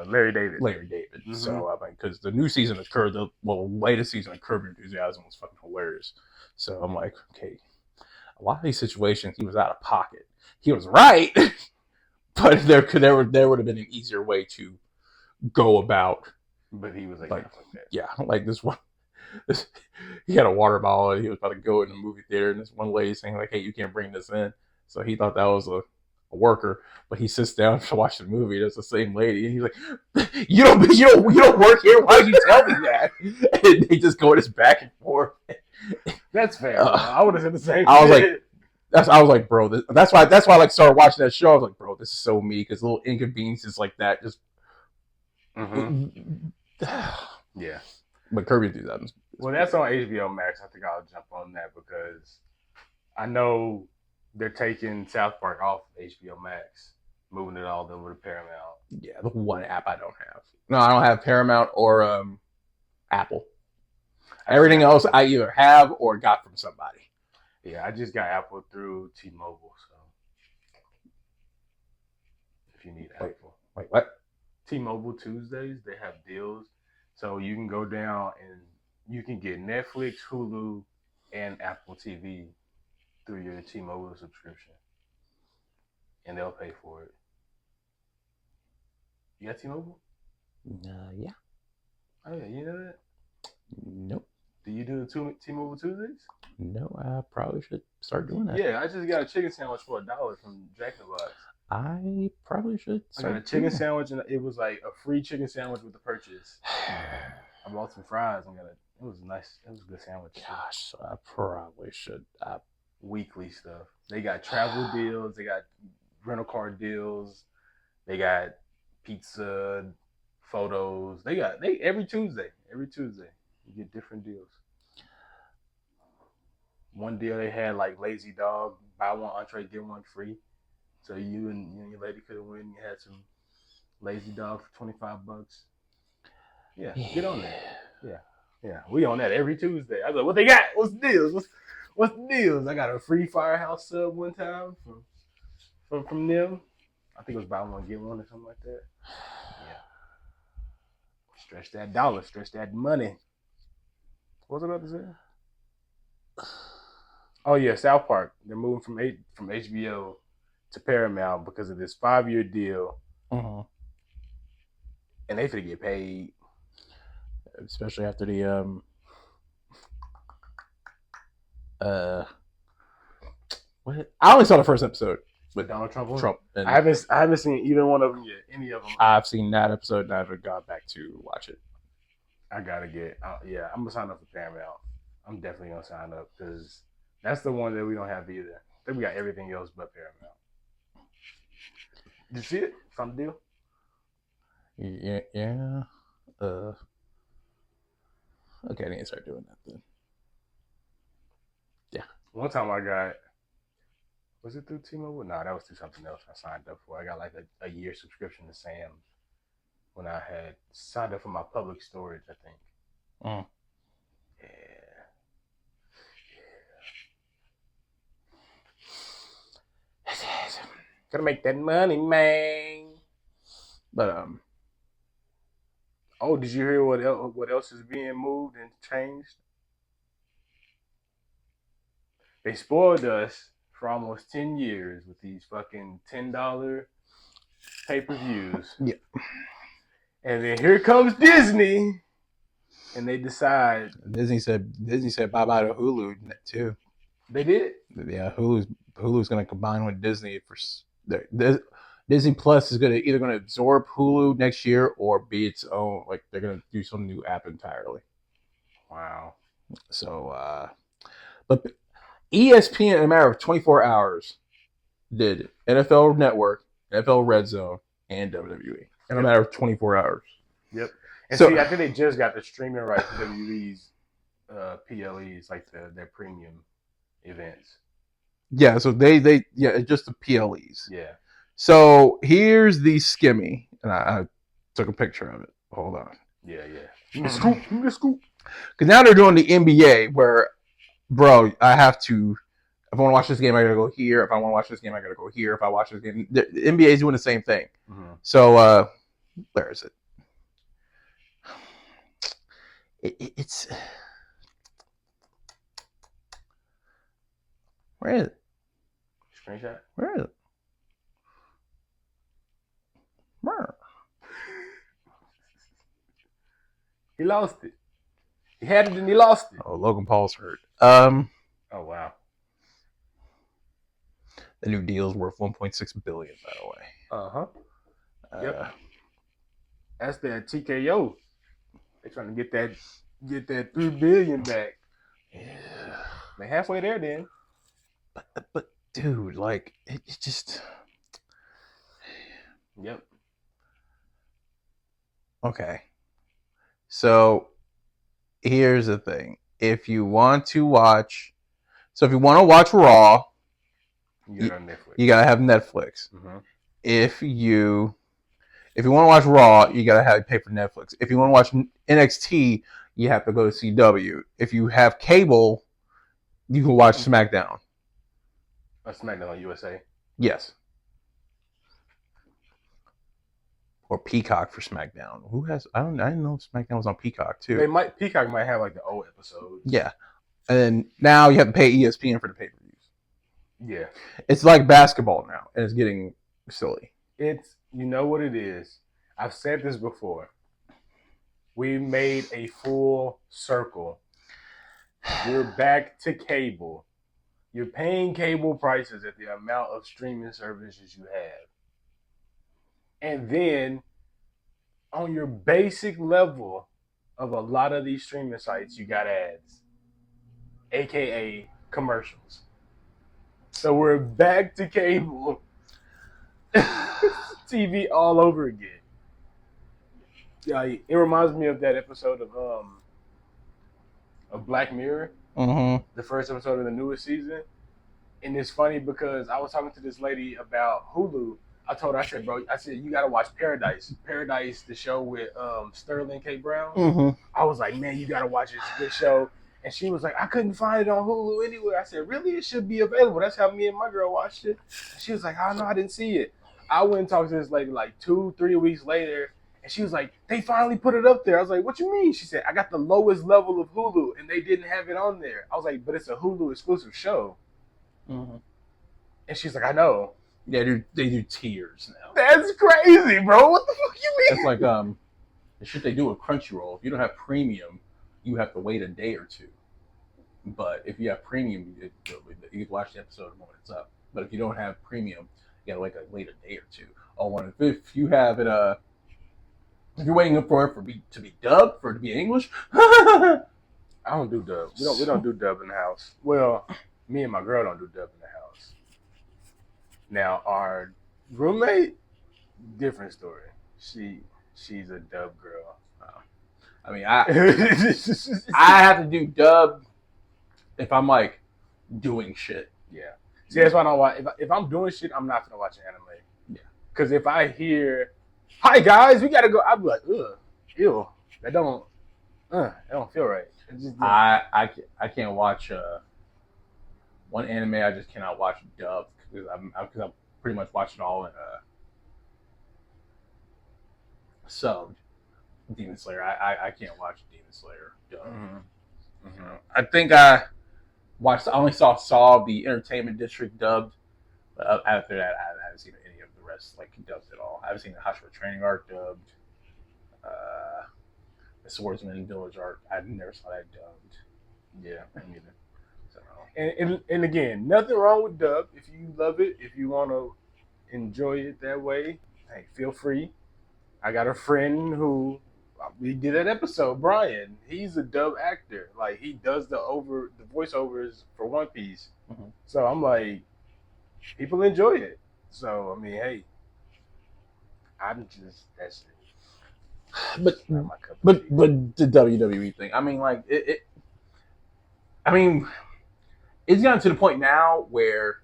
Larry David. So I mean, because the new season of latest season of Curb Your Enthusiasm was fucking hilarious. So I'm like, okay, a lot of these situations he was out of pocket. He was right, but there would have been an easier way to go about. But he was like that. Yeah, like this one. He had a water bottle and he was about to go in the movie theater, and this one lady saying like, "Hey, you can't bring this in." So he thought that was a worker, but he sits down to watch the movie. There's the same lady, and he's like, "You don't work here. Why did you tell me that?" And they just go back and forth. That's fair. I would have said the same. I was like, bro. That's why I like started watching that show. I was like, bro, this is so me, because little inconveniences like that just. Yeah. But Kirby do that. Well, that's on HBO Max. I think I'll jump on that because I know they're taking South Park off HBO Max, moving it all over to Paramount. Yeah, the one app I don't have. No, I don't have Paramount or Apple. Everything else I either have or got from somebody. Yeah, I just got Apple through T-Mobile, so if you need Apple. Wait, what? T-Mobile Tuesdays, they have deals. So you can go down and you can get Netflix, Hulu, and Apple TV through your T-Mobile subscription. And they'll pay for it. You got T-Mobile? Yeah. Oh, yeah. You know that? Nope. Do you do the T-Mobile Tuesdays? No, I probably should start doing that. Yeah, I just got a chicken sandwich for $1 from Jack in the Box. I probably should start. I got a chicken sandwich, and it was like a free chicken sandwich with the purchase. I bought some fries and it was nice. It was a good sandwich. Gosh, I probably should. Weekly stuff. They got travel deals. They got rental car deals. They got pizza, photos. They every Tuesday. Every Tuesday you get different deals. One deal they had like Lazy Dog, buy one entree get one free. So you and your lady could have went and you had some Lazy Dog for $25. Yeah, get on that. Yeah, we on that every Tuesday. I was like, what they got? What's the deals? What's the deals? I got a free Firehouse sub one time from them. I think it was buy one get one or something like that. Yeah. Stretch that dollar, stretch that money. What was I about to say? Oh yeah, South Park. They're moving from HBO to Paramount because of this 5-year deal. And they finna get paid. Especially after the what? I only saw the first episode with Donald Trump. And I haven't seen either one of them yet. Any of them. I've seen that episode and I haven't got back to watch it. I gotta get. Yeah, I'm gonna sign up for Paramount. I'm definitely gonna sign up because that's the one that we don't have either. I think we got everything else but Paramount. Did you see it? Found the deal? Yeah. Okay, I need to start doing that then. Yeah. One time I got, was it through T-Mobile? No, that was through something else I signed up for. I got like a year subscription to Sam's when I had signed up for my public storage, I think. Yeah. Gotta make that money, man. But Oh, did you hear what else is being moved and changed? They spoiled us for almost 10 years with these fucking $10 pay-per-views. Yeah. And then here comes Disney, and they decide Disney said bye bye to Hulu too. they did. Yeah, Hulu's going to combine with Disney for Disney Plus is either going to absorb Hulu next year or be its own. Like they're going to do some new app entirely. Wow. So, but ESPN in a matter of 24 hours did NFL Network, NFL Red Zone, and WWE in a matter of 24 hours. Yep. And so, see, I think they just got the streaming rights to WWE's PLEs, like their premium events. Yeah, so they just the PLEs. Yeah. So here's the skimmy, and I took a picture of it. Hold on. Yeah. The scoop. Because now they're doing the NBA, where, bro, I have to. If I want to watch this game, I gotta go here. If I want to watch this game, I gotta go here. If I watch this game, the NBA is doing the same thing. Mm-hmm. So, where is it? It's where is it? Screenshot. Where is it? Where? He lost it. He had it and he lost it. Oh, Logan Paul's hurt. Oh wow. The new deal is worth $1.6 billion, by the way. Yep. That's that TKO. They're trying to get that $3 billion back. Yeah. They're halfway there then. But dude, like it just. Yep. Okay. So here's the thing. If you want to watch Raw, you gotta have Netflix. Mm-hmm. If you want to watch Raw, you gotta pay for Netflix. If you want to watch NXT, you have to go to CW. If you have cable, you can watch SmackDown. SmackDown on USA. Yes. Or Peacock for SmackDown. Who has? I didn't know SmackDown was on Peacock too. Peacock might have like the old episodes. Yeah, and then now you have to pay ESPN for the pay-per-views. Yeah, it's like basketball now, and it's getting silly. It's, you know what it is. I've said this before. We made a full circle. We're back to cable. You're paying cable prices at the amount of streaming services you have. And then on your basic level of a lot of these streaming sites, you got ads, aka commercials. So we're back to cable. TV all over again. Yeah, it reminds me of that episode of Black Mirror, the first episode of the newest season. And it's funny because I was talking to this lady about Hulu. I told her, I said, you gotta watch Paradise. Paradise, the show with Sterling K. Brown. Mm-hmm. I was like, man, you gotta watch it. It's a good show. And she was like, I couldn't find it on Hulu anywhere. I said, really? It should be available. That's how me and my girl watched it. She was like, oh no, I didn't see it. I went and talked to this lady like 2-3 weeks later, and she was like, they finally put it up there. I was like, what you mean? She said, I got the lowest level of Hulu, and they didn't have it on there. I was like, but it's a Hulu exclusive show. Mm-hmm. And she's like, I know. Yeah, they do tiers now. That's crazy, bro. What the fuck you mean? That's like the shit they do with Crunchyroll. If you don't have premium, you have to wait a day or two. But if you have premium, you can watch the episode when it's up. But if you don't have premium, you gotta wait a day or two. If you have it, if you're waiting for it to be dubbed, for it to be in English. I don't do dub. We don't do dub in the house. Well, me and my girl don't do dub in the house. Now our roommate, different story. She's a dub girl. I mean, I have to do dub if I'm like doing shit. Yeah. See, that's why I don't watch. If I'm doing shit, I'm not gonna watch an anime. Yeah. Because if I hear, "Hi guys, we gotta go," I'll be like, "Ugh, ew, that don't feel right." I can't watch one anime. I just cannot watch dub because I'm pretty much watching all in subbed. Demon Slayer. I can't watch Demon Slayer. I think I only saw the Entertainment District dubbed. But after that, I haven't seen any of the rest like dubbed at all. I haven't seen the Hashira Training arc dubbed. The Swordsman Village arc, I never saw that dubbed. Yeah, me neither. So, and again, nothing wrong with dub. If you love it, if you want to enjoy it that way, hey, feel free. I got a friend who we did an episode, Brian. He's a dub actor. Like he does the voiceovers for One Piece. Mm-hmm. So I'm like, people enjoy it. So I mean, hey, I'm just that's it. But the WWE thing, I mean, like it's gotten to the point now where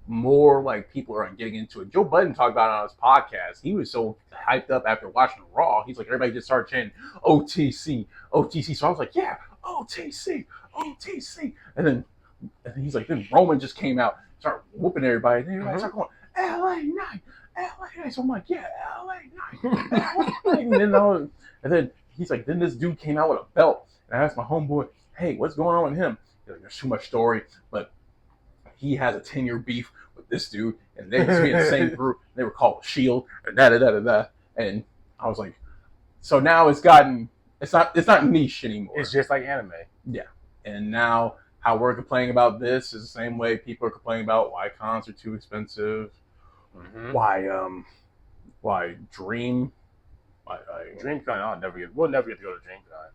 more like people are getting into it. Joe Budden talked about it on his podcast. He was so hyped up after watching Raw. He's like, everybody just started chanting OTC, OTC. So I was like, yeah, OTC, OTC. And then he's like, then Roman just came out, started whooping everybody. And then everybody started going, LA Knight, LA Knight. So I'm like, yeah, LA Knight, LA Knight. And then he's like, then this dude came out with a belt. And I asked my homeboy, hey, what's going on with him? He's like, there's too much story, but he has a 10-year beef with this dude, and they used to be in the same group. They were called Shield, or da. And I was like, so now it's not niche anymore. It's just like anime. Yeah. And now how we're complaining about this is the same way people are complaining about why cons are too expensive, why DreamCon. We'll never get to go to DreamCon.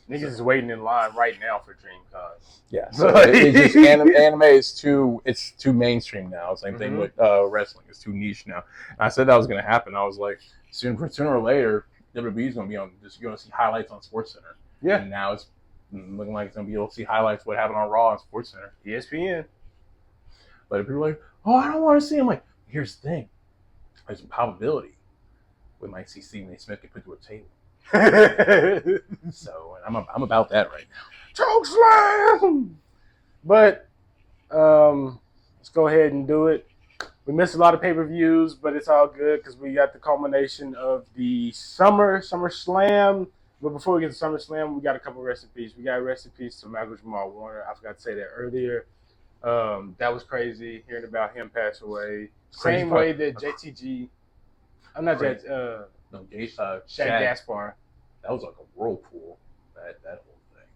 Niggas is waiting in line right now for DreamCon. Yeah, so it's just anime is too mainstream now. Same thing with wrestling; it's too niche now. And I said that was going to happen. I was like, sooner or later, WWE is going to be on. Just going to see highlights on SportsCenter. Yeah, and now it's looking like it's going to be able to see highlights what happened on Raw and SportsCenter, ESPN. But if people are like, oh, I don't want to see, I'm like, here's the thing: there's a probability we might see Stephen A. Smith get put to a table. So I'm about that right now. Choke slam. But let's go ahead and do it. We missed a lot of pay-per-views, but it's all good because we got the culmination of the Summer Slam. But before we get to Summer Slam, we got a couple of rest in peace. We got rest in peace to Michael Jamal Warner. I forgot to say that earlier. That was crazy hearing about him pass away. Same way that JTG. I'm not JTG. Shaq Gaspar. That was like a whirlpool, that whole thing.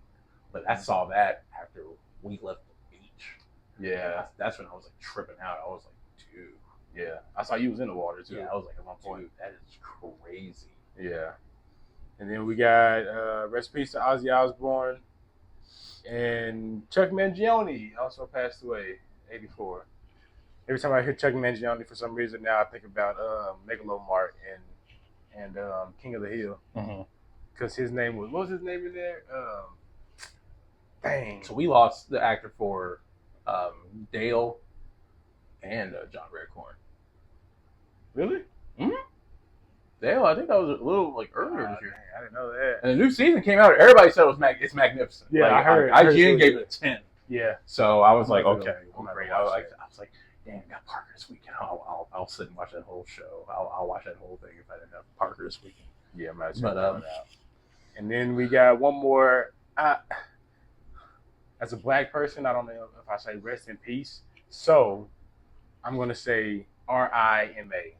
But I saw that after we left the beach. Yeah. That's when I was like tripping out. I was like, dude. Yeah. I saw you was in the water too. Yeah, I was like, at one point, that is crazy. Yeah. And then we got rest in peace to Ozzy Osbourne. And Chuck Mangione also passed away, 84. Every time I hear Chuck Mangione, for some reason now I think about Megalomart and King of the Hill. Because his name was, what was his name in there? Dang. So we lost the actor for Dale and John Redcorn. Really? Mm-hmm. Dale, I think that was a little like earlier this year. I didn't know that. And the new season came out. Everybody said it's magnificent. Yeah, like, I heard. IGN gave it a 10. Yeah. So I was like, okay, great. I was like, damn, I got Parker this weekend. I'll sit and watch that whole show. I'll watch that whole thing if I didn't have Parker this weekend. Yeah, I'm check that out. And then we got one more. As a black person, I don't know if I say rest in peace. So I'm going to say RIMA.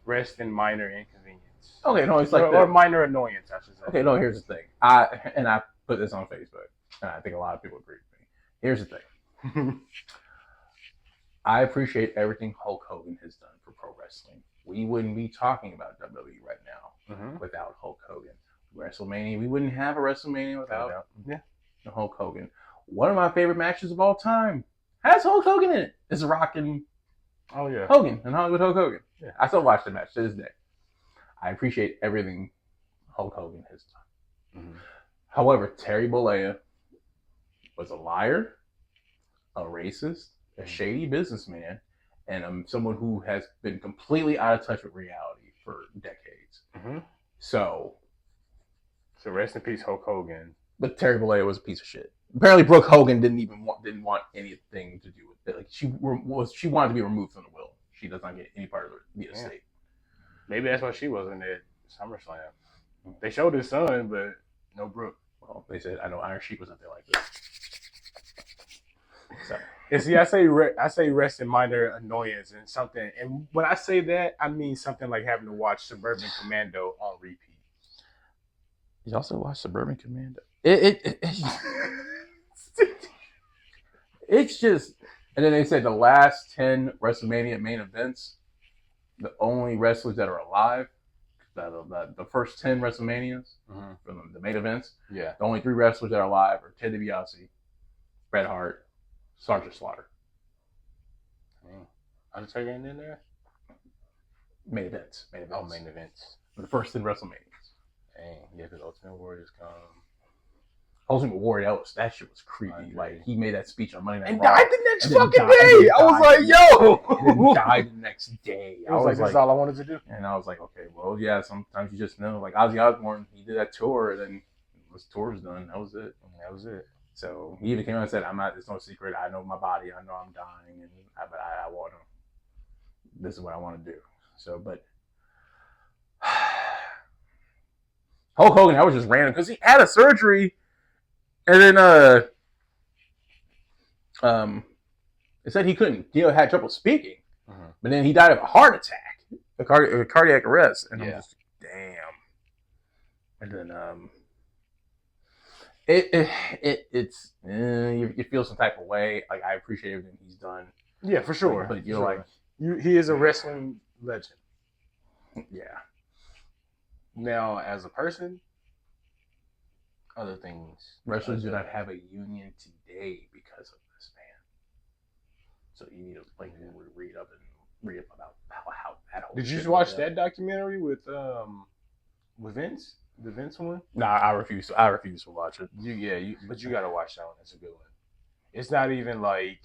Rest in minor inconvenience. Okay, no, it's like or minor annoyance, I should say. Okay, no, here's the thing. I put this on Facebook, and I think a lot of people agree with me. Here's the thing. I appreciate everything Hulk Hogan has done for pro wrestling. We wouldn't be talking about WWE right now without Hulk Hogan. WrestleMania, we wouldn't have a WrestleMania without Hulk Hogan. One of my favorite matches of all time has Hulk Hogan in it. It's Rock and Hogan and Hollywood Hulk Hogan. Yeah. I still watch the match to this day. I appreciate everything Hulk Hogan has done. However, Terry Bollea was a liar, a racist, a shady businessman, and someone who has been completely out of touch with reality for decades. So rest in peace, Hulk Hogan. But Terry Bollea was a piece of shit. Apparently, Brooke Hogan didn't want anything to do with it. Like she wanted to be removed from the will. She does not get any part of the estate. Maybe that's why she wasn't at SummerSlam. They showed his son, but no Brooke. Well, they said I know Iron Sheik was up there like this. So. And see, I say rest in minor annoyance and something. And when I say that, I mean something like having to watch Suburban Commando on repeat. You also watch Suburban Commando. It's just, and then they said the last 10 WrestleMania main events, the only wrestlers that are alive, the first 10 WrestleManias from the main events, the only 3 wrestlers that are alive are Ted DiBiase, Bret Hart, Sergeant Slaughter. Undertaker ain't in there? Main events. Oh, main events. The first 10 WrestleManias. Dang, yeah, because Ultimate Warriors come. Ultimate Warrior, that shit was creepy. Like, he made that speech on Monday Night and Raw. Died the next fucking day. I was like, yo. And then died the next day. I was like, that's all I wanted to do. And I was like, okay, well, yeah, sometimes you just know. Like, Ozzy Osbourne, he did that tour, and then his tour was done. That was it. So he even came out and said, it's no secret. I know my body. I know I'm dying, but I want to. This is what I want to do. So, but Hulk Hogan, that was just random because he had a surgery, and then it said he couldn't, had trouble speaking, but then he died of a heart attack, a cardiac arrest, and I'm just damn. And then you feel some type of way. Like, I appreciate everything he's done. Yeah, for sure. But you're like, he is a wrestling legend. Yeah. Now, as a person, other things. Wrestlers do not have a union today because of this man. So you need to read up about how that whole. Did you watch that documentary with Vince? The Vince one? Nah, I refuse to watch it. But you gotta watch that one. That's a good one. It's not even like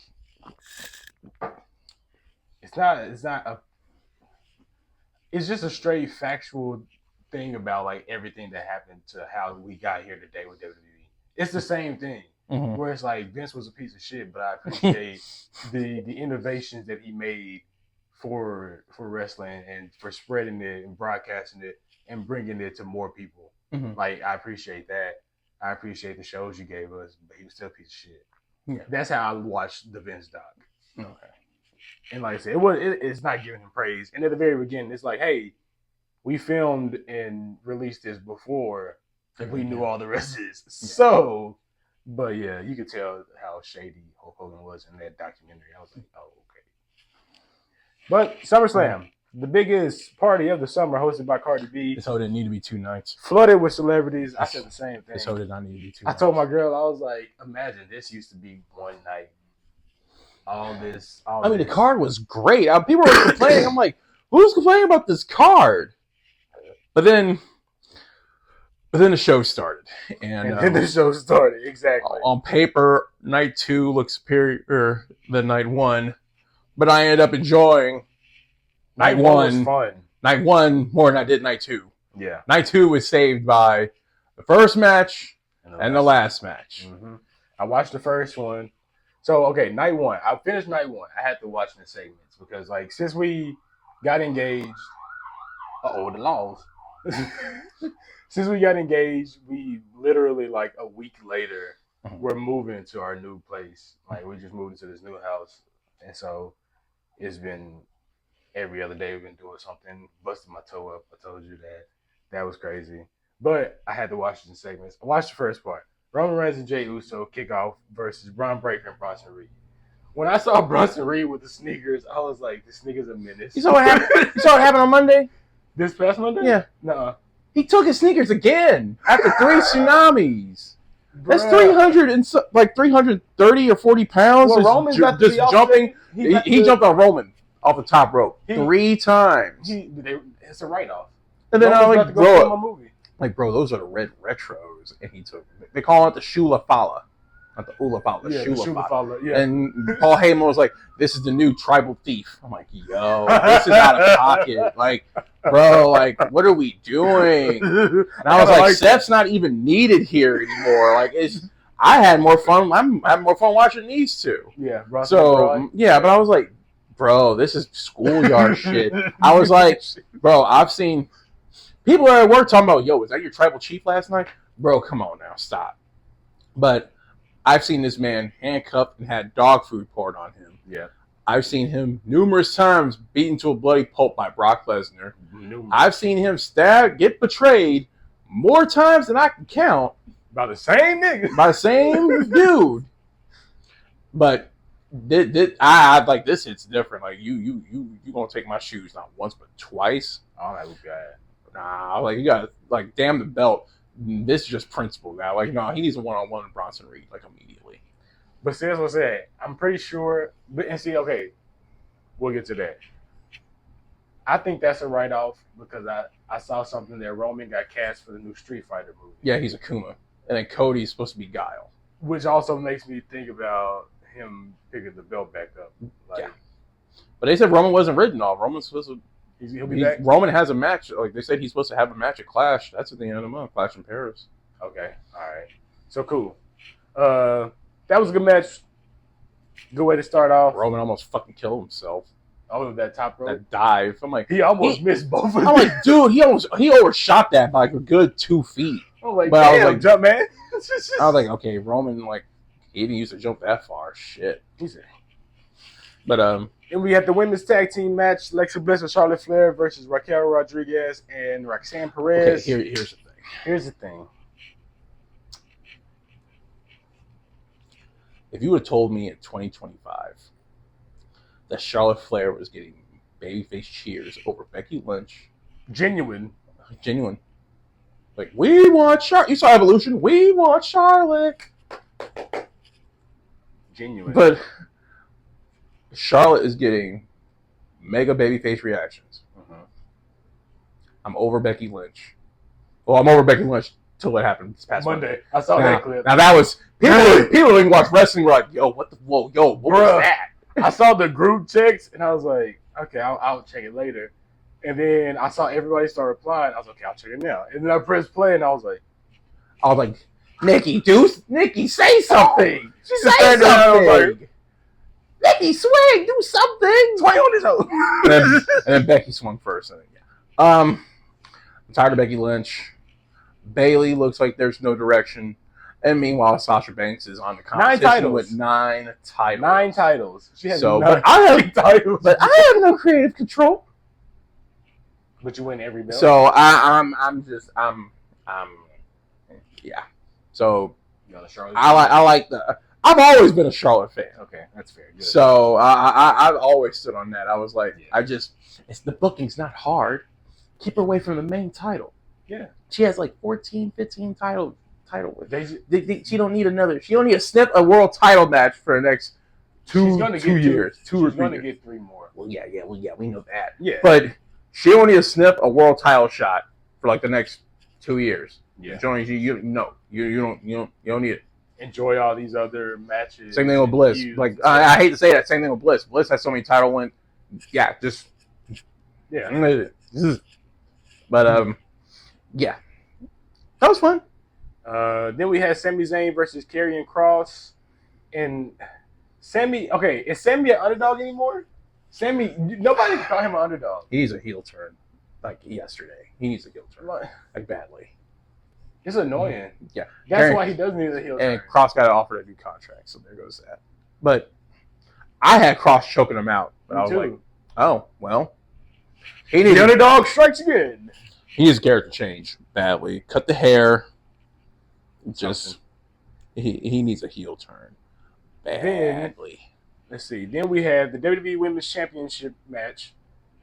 it's just a straight factual thing about like everything that happened to how we got here today with WWE. It's the same thing. Where it's like Vince was a piece of shit, but I appreciate the innovations that he made for wrestling and for spreading it and broadcasting it and bringing it to more people. Like, I appreciate that. I appreciate the shows you gave us, but he was still a piece of shit. Yeah. That's how I watched the Vince doc. Okay. And like I said, it's not giving him praise. And at the very beginning, it's like, hey, we filmed and released this before we knew all the rest is. Yeah. So, but yeah, you could tell how shady Hulk Hogan was in that documentary. I was like, oh, okay. But SummerSlam, the biggest party of the summer, hosted by Cardi B. This show didn't need to be 2 nights. Flooded with celebrities. I said the same thing. This show did not need to be 2 nights. I told my girl, I was like, imagine this used to be one night. I mean, the card was great. People were complaining. I'm like, who's complaining about this card? But then the show started. And then the show started, exactly. On paper, night 2 looked superior than night 1. But I ended up enjoying night 1 was fun. Night 1 more than I did night 2. Yeah. Night 2 was saved by the first match and the last match. I watched the first one. So, okay, night 1. I finished night 1. I had to watch the segments because, like, since we got engaged, the laws. Since we got engaged, we literally, like, a week later, we're moving to our new place. Like, we just moved into this new house. And so it's been every other day we've been doing something, busting my toe up. I told you that. That was crazy. But I had to watch it in segments. I watched the first part. Roman Reigns and Jey Uso kick off versus Braun Breaker and Bronson Reed. When I saw Bronson Reed with the sneakers, I was like, this nigga's a menace. You saw what happened? You saw what happened on Monday? This past Monday? Yeah. Nuh-uh. He took his sneakers again after 3 tsunamis. That's 330 or 40 pounds. Well, Roman's got just jumping. He jumped on Roman off the top rope 3 times. It's a write-off. And then I'm like, bro, those are the red retros. And he took. They call it the Shula Fala. Not the Ula Fala. Yeah, Shula Fala. Yeah. And Paul Heyman was like, this is the new tribal thief. I'm like, yo, this is out of pocket. Like, bro, like, what are we doing? And I was like, Seth's not even needed here anymore. Like, I had more fun. I'm having more fun watching these two. Yeah. So, yeah, but I was like, bro, this is schoolyard shit. I was like, bro, I've seen people at work talking about, yo, was that your tribal chief last night? Bro, come on now, stop. But I've seen this man handcuffed and had dog food poured on him. Yeah. I've seen him numerous times beaten to a bloody pulp by Brock Lesnar. I've seen him get betrayed more times than I can count. By the same nigga. By the same dude. But I like this hits different. Like you gonna take my shoes not once but twice. Oh, that was bad. Nah, like you got like damn the belt. This is just principle now. Like no, he needs a one-on-one with Bronson Reed like immediately. But see, that's what I said. I'm pretty sure. And see, okay, we'll get to that. I think that's a write-off because I saw something that Roman got cast for the new Street Fighter movie. Yeah, he's Akuma, and then Cody's supposed to be Guile, which also makes me think about him picking the belt back up. Like, yeah, but they said Roman wasn't written off. Roman's supposed to. He'll be back. Roman has a match. Like they said, he's supposed to have a match at Clash. That's at the end of the month. Clash in Paris. Okay, all right. So cool. That was a good match. Good way to start off. Roman almost fucking killed himself. Oh, that top rope. That dive. I'm like, he almost missed both of them. I'm like, dude, he overshot that by like a good 2 feet. I'm like, but damn, I was like, jump, man. I was like, okay, Roman, like, he didn't use to jump that far. Shit. But then we had the women's tag team match: Alexa Bliss and Charlotte Flair versus Raquel Rodriguez and Roxanne Perez. Okay, here's the thing. Here's the thing. If you would have told me in 2025 that Charlotte Flair was getting babyface cheers over Becky Lynch, genuine, like we want Charlotte. You saw Evolution. We want Charlotte. Genuine, but Charlotte is getting mega babyface reactions. I'm over Becky Lynch. Well, I'm over Becky Lynch till what happened this past Monday. I saw that clip. Now that was people didn't watch wrestling. Were like, yo, what was that? I saw the group text and I was like, okay, I'll check it later. And then I saw everybody start replying. I was like, okay, I'll check it now. And then I pressed play and I was like, Nikki, say something. Say something. Nikki, swing, do something. Swing on his own. and then Becky swung first. And then, I'm tired of Becky Lynch. Bayley looks like there's no direction. And meanwhile, Sasha Banks is on the competition with 9 titles. 9 titles. She has but I titles. But I have no creative control. But you win every belt. So I'm yeah. So I like the. I've always been a Charlotte fan. Okay, that's fair. Good. So I've always stood on that. I was like, it's the booking's not hard. Keep her away from the main title. Yeah. She has like 14, 15 title. She don't need another. She don't need a world title match for the next 2 years. She's going to get 3 more. Well, yeah, we know that. Yeah. But she don't need to sniff a world title shot for like the next 2 years. Yeah. You don't need it. Enjoy all these other matches. Same thing with Bliss. Like I hate to say that. Same thing with Bliss. Bliss has so many title wins. Yeah. But yeah, that was fun. Then we had Sami Zayn versus Karrion Kross, and Sami. Okay, is Sami an underdog anymore? Sami, nobody can call him an underdog. He needs a heel turn, like yesterday. He needs a heel turn, like badly. It's annoying. Yeah, that's why he does need a heel turn. And Kross got offered a new contract, so there goes that. But I had Kross choking him out. But I was like, oh well. The underdog strikes again. He needs character change badly. Cut the hair. Just he needs a heel turn badly. Let's see. Then we have the WWE Women's Championship match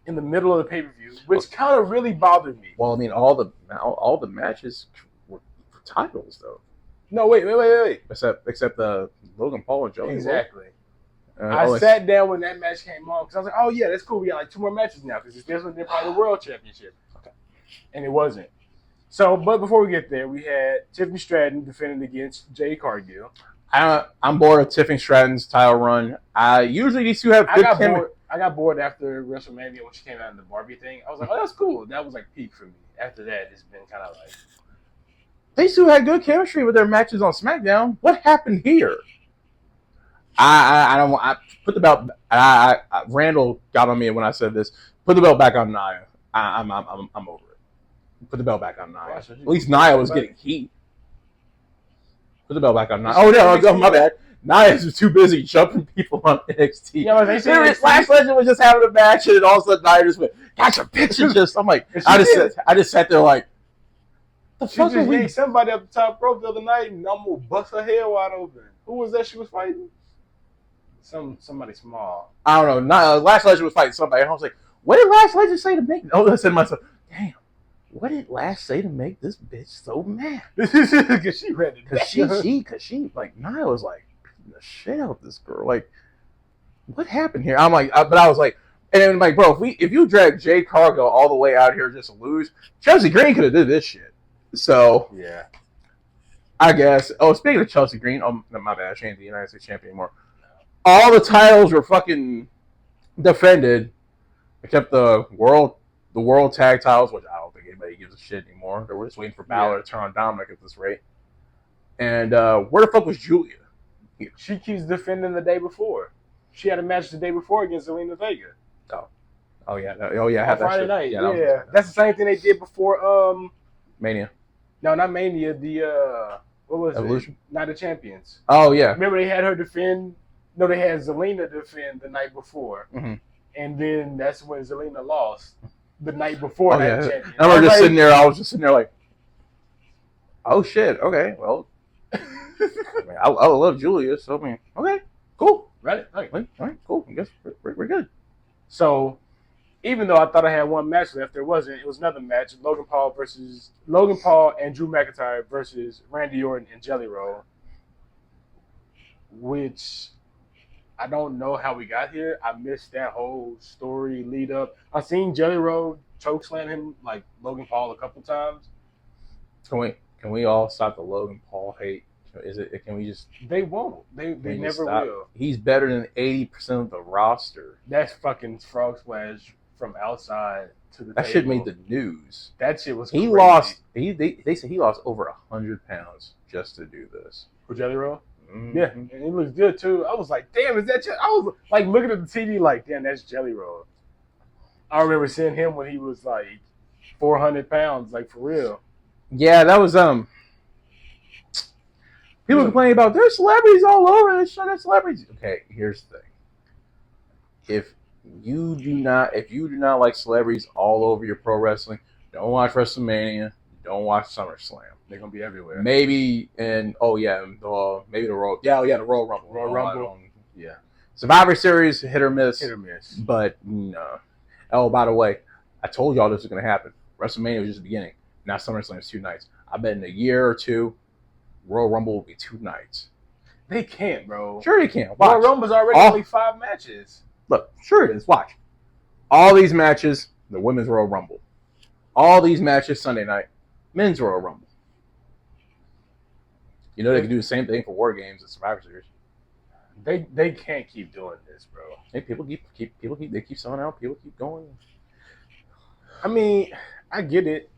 in the middle of the pay-per-view, which kind of really bothered me. Well, I mean, all the matches were for titles, though. No, wait. Except the Logan Paul and Joey. Exactly. I sat down when that match came on because I was like, oh, yeah, that's cool. We got like 2 more matches now because it's this one, they're part of the World Championship. Okay. And it wasn't. So, but before we get there, we had Tiffany Stratton defending against Jade Cargill. I'm bored of Tiffany Stratton's title run. Usually these two have good chemistry. I got bored after WrestleMania when she came out in the Barbie thing. I was like, oh, that's cool. That was like peak for me. After that, it's been kind of like... These two had good chemistry with their matches on SmackDown. What happened here? I don't want. I put the belt. Randall got on me when I said this. Put the belt back on Nia. I'm over it. Put the belt back on Nia. At least Nia was getting heat. Put the belt back on Nia. Oh no, my bad. Nia's was too busy jumping people on NXT. Yeah, Last Legend was just having a match, and all of a sudden Nia just went, "Got your picture." Just I'm like, I just sat there like, the fuck just yanked somebody up the top rope the other night and almost bust her head wide open. Who was that she was fighting? Somebody small. I don't know. Last Legend was fighting somebody, and I was like, "What did Last Legend say to make?" Oh, I said to myself, "Damn, what did Lash say to make this bitch so mad?" Because she read it. Because she like Nia was like beating the shit out of this girl. Like, what happened here? I'm like, but I was like, and then like, bro, if you drag Jade Cargill all the way out here just to lose, Chelsea Green could have did this shit. So yeah, I guess. Oh, speaking of Chelsea Green, my bad, she ain't the United States champion anymore. All the titles were fucking defended, except the world tag titles, which I don't think anybody gives a shit anymore. They were just waiting for Balor to turn on Dominic at this rate. And where the fuck was Julia? She keeps defending the day before. She had a match the day before against Zelina Vega. Oh yeah, I had that Friday shit. night. Yeah, that's the same thing they did before. Mania. No, not Mania. The what was Evolution? It? Night of Champions. Oh yeah. Remember they had her defend. No, they had Zelina defend the night before, and then that's when Zelina lost the night before. Champion. I remember just sitting there. I was just sitting there like, oh shit. Okay, well, I love Julia, so I mean, okay, cool, right? All right, cool. I guess we're good. So, even though I thought I had one match left, there wasn't. It was another match: Logan Paul and Drew McIntyre versus Randy Orton and Jelly Roll, which I don't know how we got here. I missed that whole story lead up. I seen Jelly Roll chokeslam him like Logan Paul a couple times. Can we all stop the Logan Paul hate? Can we just? They won't. They never will. He's better than 80% of the roster. That's fucking frog splash from outside to the that table. shit made the news. That shit was. He crazy. Lost. They said he lost over 100 pounds just to do this. For Jelly Roll. Mm-hmm. Yeah, and it looks good too. I was like, damn, is that? I was like looking at the TV, like, damn, that's Jelly Roll. I remember seeing him when he was like 400 pounds, like for real. Yeah, that was people complaining about there's celebrities all over this show. There's celebrities. Okay, here's the thing. If you do not like celebrities all over your pro wrestling, don't watch WrestleMania. Don't watch SummerSlam. They're gonna be everywhere. Maybe maybe the Royal. Yeah, the Royal Rumble. Royal Rumble. Yeah. Survivor Series, hit or miss. Hit or miss. But no. Oh, by the way, I told y'all this was gonna happen. WrestleMania was just the beginning. Now SummerSlam is 2 nights. I bet in a year or two, Royal Rumble will be 2 nights. They can't, bro. Sure they can. Watch. Royal Rumble's already only 5 matches. Look, sure it is. Watch. All these matches, the Women's Royal Rumble. All these matches Sunday night, Men's Royal Rumble. You know they can do the same thing for War Games and Survivor Series. They can't keep doing this, bro. Hey, people keep selling out. People keep going. I mean, I get it,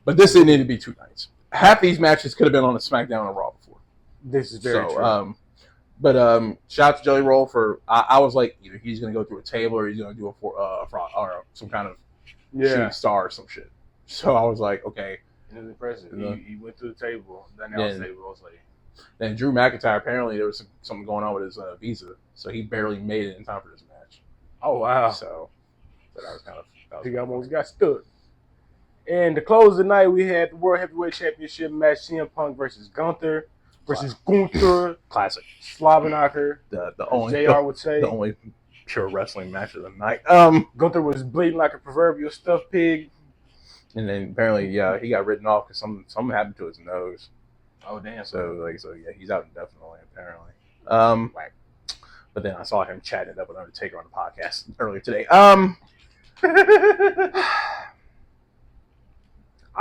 but this didn't need to be 2 nights. Half these matches could have been on a SmackDown or Raw before. This is very true. But shout out to Jelly Roll for I was like either he's gonna go through a table or he's gonna do a fraud or some kind of shooting star or some shit. So I was like, okay. It was impressive. He went through the table. Then I was like. Then Drew McIntyre, apparently there was something going on with his visa, so he barely made it in time for this match. Oh wow! So that was kind of. He almost got stuck. And to close the night, we had the World Heavyweight Championship match: CM Punk versus Gunther Gunther. Classic. Slobberknocker. The only JR would say the only pure wrestling match of the night. Gunther was bleeding like a proverbial stuffed pig. And then apparently, he got written off because something happened to his nose. Oh damn! So he's out indefinitely apparently. But then I saw him chatting it up with Undertaker on the podcast earlier today. I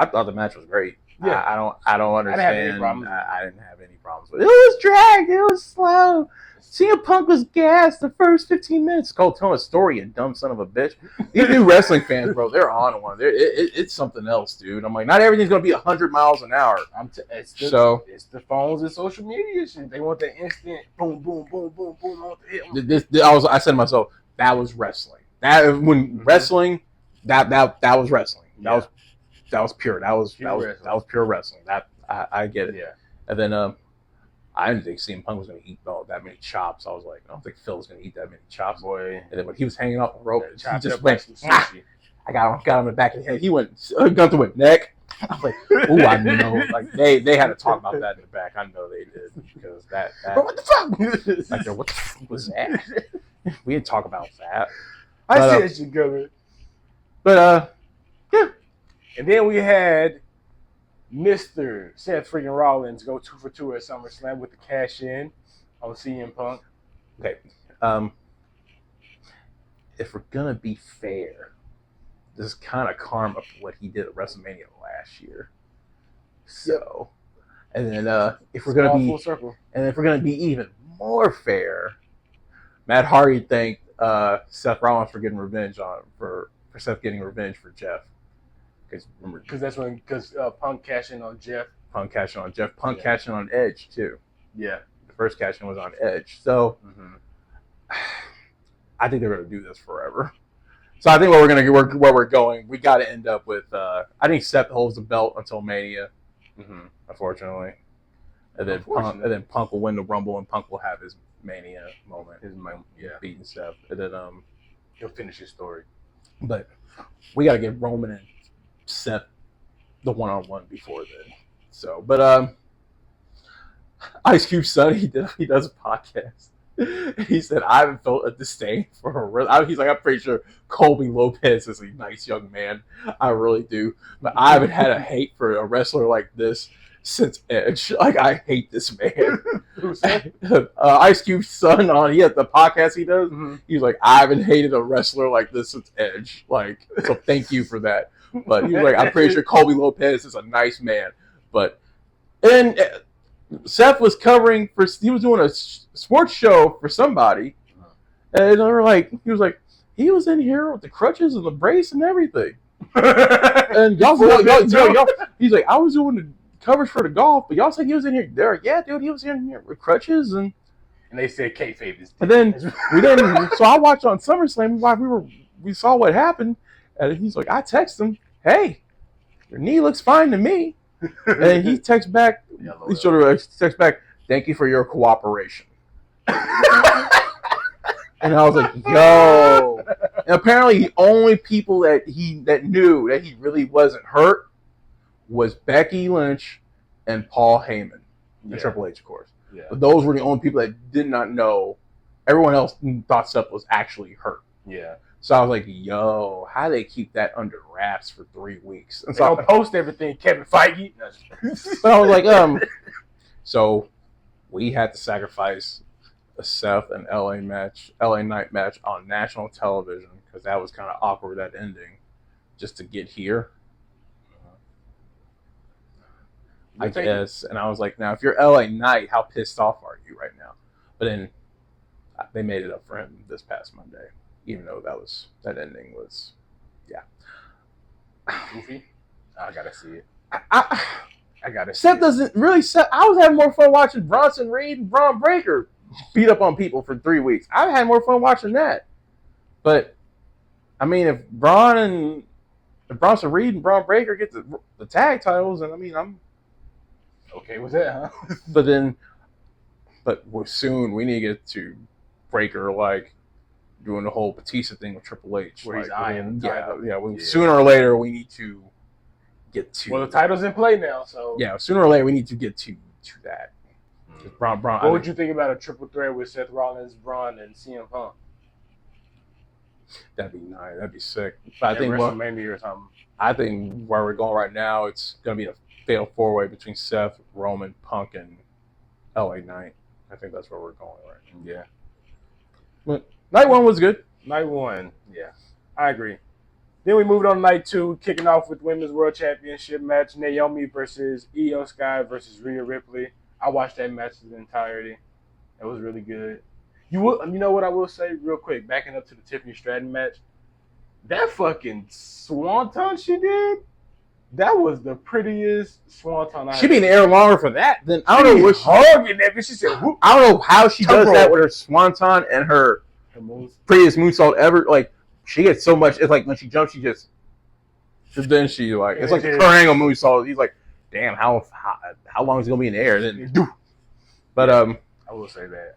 thought the match was great. Yeah. I don't understand. I didn't have any problems. I didn't have any problems with it. It was dragged. It was slow. CM Punk was gassed the first 15 minutes. Cole telling a story, you dumb son of a bitch. These new wrestling fans, bro, they're on one. It's something else, dude. I'm like, not everything's going to be 100 miles an hour. It's the phones and social media shit. They want that instant boom, boom, boom, boom, boom. I said to myself, that was wrestling. Wrestling, that was wrestling. That was pure. That was pure wrestling. That I get it. Yeah. And then I didn't think CM Punk was going to eat that many chops. I was like, I don't think Phil was going to eat that many chops. Boy. And then when he was hanging off the rope, he just went. I got him in the back of the head. He went Gunther went neck. I was like, ooh, I know. Like they had to talk about that in the back. I know they did because that Bro, what the fuck? Like, what the fuck was that? We didn't talk about that. I see that shit coming. But yeah. And then we had Mr. Seth freaking Rollins go 2 for 2 at SummerSlam with the cash in on CM Punk. Okay. If we're gonna be fair, this is kind of karma for what he did at WrestleMania last year. So, and then if we're gonna be full circle, and if we're gonna be even more fair, Matt Hardy thanked Seth Rollins for getting revenge for Seth getting revenge for Jeff. Because Punk cashed in on Jeff. Punk cashed in on Jeff. Punk cashed in on Edge too. Yeah. The first cash in was on Edge. So I think they're going to do this forever. So I think where we're going, we got to end up with. I think Seth holds the belt until Mania, unfortunately, and then Punk will win the Rumble and Punk will have his Mania moment, beating Seth, and then he'll finish his story. But we got to get Roman and Seth the one-on-one before then. So, but Ice Cube's son, he does a podcast. He said, I haven't felt a disdain for her. He's like, I'm pretty sure Colby Lopez is a nice young man. I really do. But I haven't had a hate for a wrestler like this since Edge. Like, I hate this man. Ice Cube's son the podcast he does, he's like, I haven't hated a wrestler like this since Edge. Like, so thank you for that. But he was like, I'm pretty sure Colby Lopez is a nice man. And Seth was he was doing a sports show for somebody. And they were like, he was in here with the crutches and the brace and everything. And y'all, he's like, I was doing the coverage for the golf, but y'all said he was in here. They're like, yeah, dude, he was in here with crutches. And they said kayfabe is And dead. then so I watched on SummerSlam while we saw what happened. And he's like, I text him, hey, your knee looks fine to me. And he texts back, thank you for your cooperation. And I was like, yo. And apparently the only people that knew that he really wasn't hurt was Becky Lynch and Paul Heyman. And Triple H, of course. Yeah. But those were the only people that did not know. Everyone else thought Seth was actually hurt. Yeah. So I was like, yo, how do they keep that under wraps for 3 weeks? And so I'll post everything, Kevin Feige. But I was like, so we had to sacrifice a Seth and LA Knight match on national television because that was kind of awkward, that ending, just to get here. I guess. And I was like, now, if you're LA Knight, how pissed off are you right now? But then they made it up for him this past Monday. Even though that ending was, goofy. I gotta see it. I gotta. Seth doesn't really. I was having more fun watching Bronson Reed and Braun Breaker beat up on people for 3 weeks. I had more fun watching that. But I mean, if Bronson Reed and Braun Breaker get the tag titles, and I mean, I'm okay with that, huh? but soon we need to get to Breaker doing the whole Batista thing with Triple H. Where he's eyeing the title. Sooner or later, we need to get to... Well, the title's in play now, so... Yeah, sooner or later, we need to get to that. Braun, what would you think about a triple threat with Seth Rollins, Braun, and CM Punk? That'd be nice. That'd be sick. But I think WrestleMania or something. I think where we're going right now, it's going to be a fatal four-way between Seth, Roman, Punk, and LA Knight. I think that's where we're going right now. Yeah. But Night 1 was good. Night 1, yeah. I agree. Then we moved on to night 2, kicking off with Women's World Championship match, Naomi versus Io Sky versus Rhea Ripley. I watched that match in entirety. It was really good. You know what I will say real quick, backing up to the Tiffany Stratton match, that fucking swanton she did, that was the prettiest swanton I She be in the air longer for that than I don't know what hugging that bitch. She said, whoop. I don't know how she does that with her swanton and her prettiest moonsault ever. Like she gets so much. It's like when she jumps, she just then she like it's like the triangle moonsault. He's like, damn, how long is it gonna be in the air? And then, but I will say that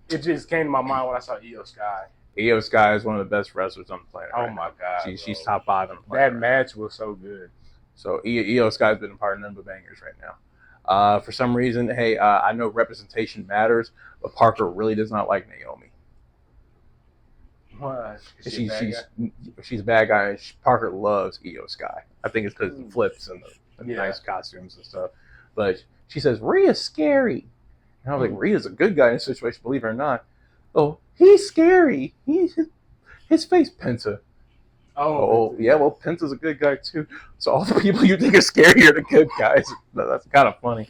it just came to my mind when I saw Io Sky. Io Sky is one of the best wrestlers on the planet. Oh my god, she's top 5 on the planet. That match was so good. So Io Sky's been a part of none but bangers right now. For some reason, hey, I know representation matters, but Parker really does not like Naomi. Why? She's a bad guy. And Parker loves Io Sky. I think it's because of the flips and the nice costumes and stuff. But she says Rhea's scary. And I was like, Rhea's a good guy in this situation, believe it or not. Oh, he's scary. His face Penta. Oh, yeah, well, Penta's a good guy, too. So all the people you think are scary are the good guys. That's kind of funny.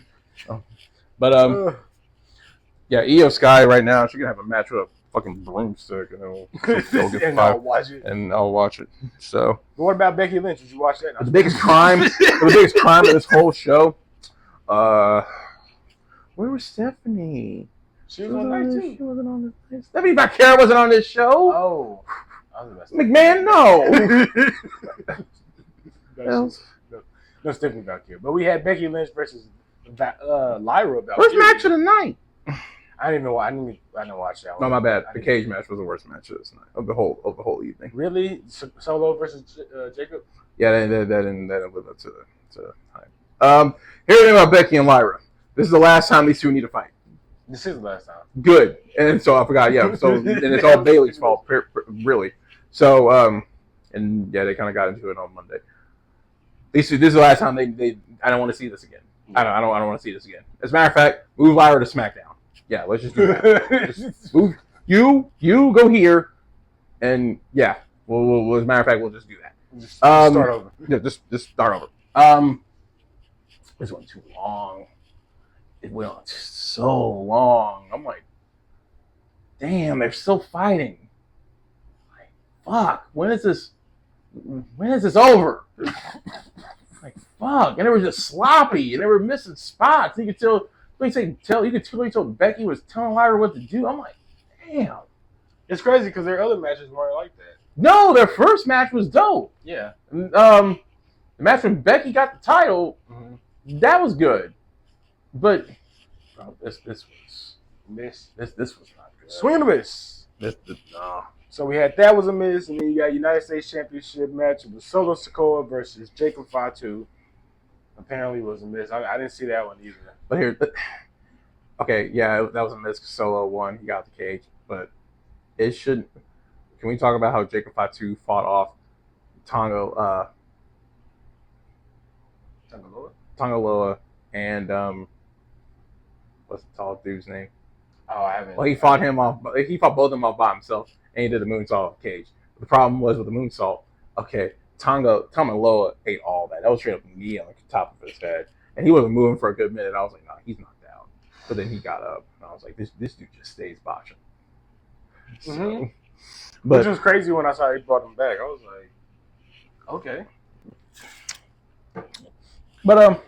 But, yeah, Io Sky right now, she's going to have a match with a fucking broomstick. And I'll watch it. And I'll watch it. So. But what about Becky Lynch? Did you watch that? The biggest crime of this whole show, where was Stephanie? She was on night 2. She wasn't on this. Stephanie Vaquera wasn't on this show. Oh. McMahon, no. No, Stephanie Vaquera. But we had Becky Lynch versus Lyra. First match of the night. I didn't watch that one. No, my bad. The cage match was the worst match of this night of the whole evening. Really, Solo versus Jacob? Yeah, that didn't live up to the hype. Here's about Becky and Lyra. This is the last time these two need to fight. This is the last time. Good, and so I forgot. Yeah, so and it's all Bailey's fault, really. So, and yeah, they kind of got into it on Monday. This is the last time they. I don't want to see this again. I don't want to see this again. As a matter of fact, move Lyra to SmackDown. Yeah, let's just do that. Just move you go here, and yeah, we'll as a matter of fact, we'll just do that. Just start over. Yeah, just start over. This went too long. It went on so long. I'm like, damn, they're still fighting. Like, fuck, when is this over? Like, fuck, and they were just sloppy, and they were missing spots. You could clearly tell Becky was telling Lyra what to do. I'm like, damn. It's crazy because their other matches weren't like that. No, their first match was dope. Yeah. The match when Becky got the title, that was good. But bro, this was not good. Swing and a miss. No. So we had that was a miss, and then you got United States Championship match with Solo Sikoa versus Jacob Fatu. Apparently was a miss. I didn't see that one either. But okay, yeah, that was a miss. Solo won. He got the cage, but it shouldn't. Can we talk about how Jacob Fatu fought off Tongaloa and what's the tall dude's name? Oh, I haven't. Well, he fought both of them off by himself, and he did the moonsault cage. The problem was with the moonsault. Okay, Tongaloa ate all that. That was straight up knee on the top of his head, and he wasn't moving for a good minute. I was like, no, he's knocked out. But then he got up, and I was like, this dude just stays botching. So, which was crazy when I saw he brought him back. I was like, okay. But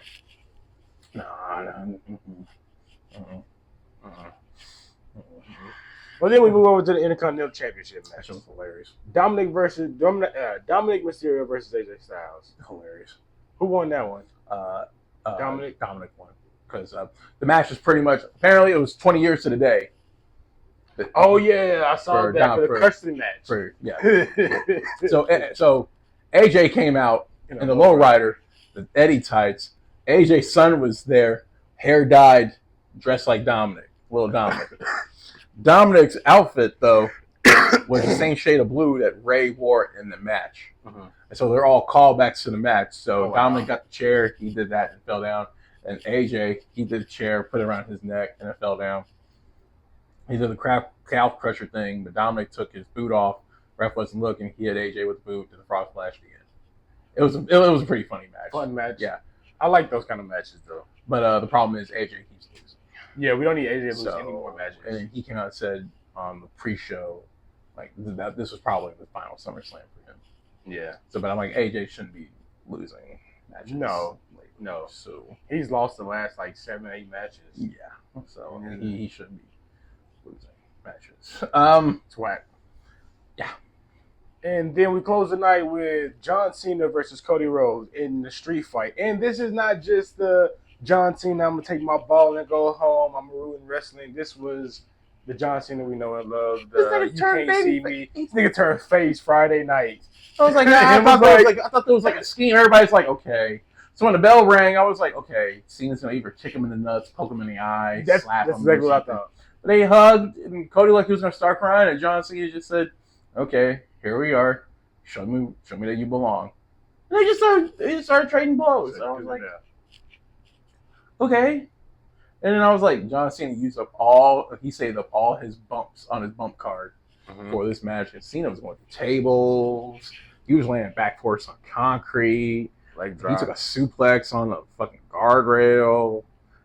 Well, then we move over to the Intercontinental Championship match. That was hilarious. Dominic Mysterio versus AJ Styles. Hilarious. Who won that one? Dominic won because the match was pretty much. Apparently, it was 20 years to the day. Oh yeah, I saw that for the custody match. So AJ came out in the lowrider, the Eddie tights. AJ's son was there, hair dyed, dressed like Dominic, little Dominic. Dominic's outfit though was the same shade of blue that Ray wore in the match. And so they're all callbacks to the match. So Dominic got the chair, he did that and fell down. And AJ, he did the chair, put it around his neck, and it fell down. He did the calf crusher thing, but Dominic took his boot off Ref wasn't looking. He hit AJ with the boot to the frog splash at the end. It was a pretty funny match. Fun match. Yeah. I like those kind of matches though. But the problem is AJ keeps losing. Yeah, we don't need AJ to lose any more matches. And then he came out and said on the pre-show, like that this was probably the final SummerSlam for him. Yeah. So, but I'm like, AJ shouldn't be losing matches. No. So he's lost the last like 7-8 matches. Yeah. So he shouldn't be losing matches. Twat. Yeah. And then we close the night with John Cena versus Cody Rhodes in the street fight. And this is not just the John Cena, I'm going to take my ball and go home, I'm ruining wrestling. This was the John Cena we know and love. You can't see me. This nigga turned face Friday night. I was like, I thought there was like a scheme. Everybody's like, okay. So when the bell rang, I was like, okay, Cena's going to either kick him in the nuts, poke him in the eye, slap him. That's exactly what I thought. They hugged, and Cody like he was going to start crying, and John Cena just said, okay, here we are. Show me that you belong. And they just started trading blows. So I was like, okay. And then I was like, John Cena he saved up all his bumps on his bump card for this match. And Cena was going through tables. He was laying back force on concrete. He took a suplex on the fucking guardrail.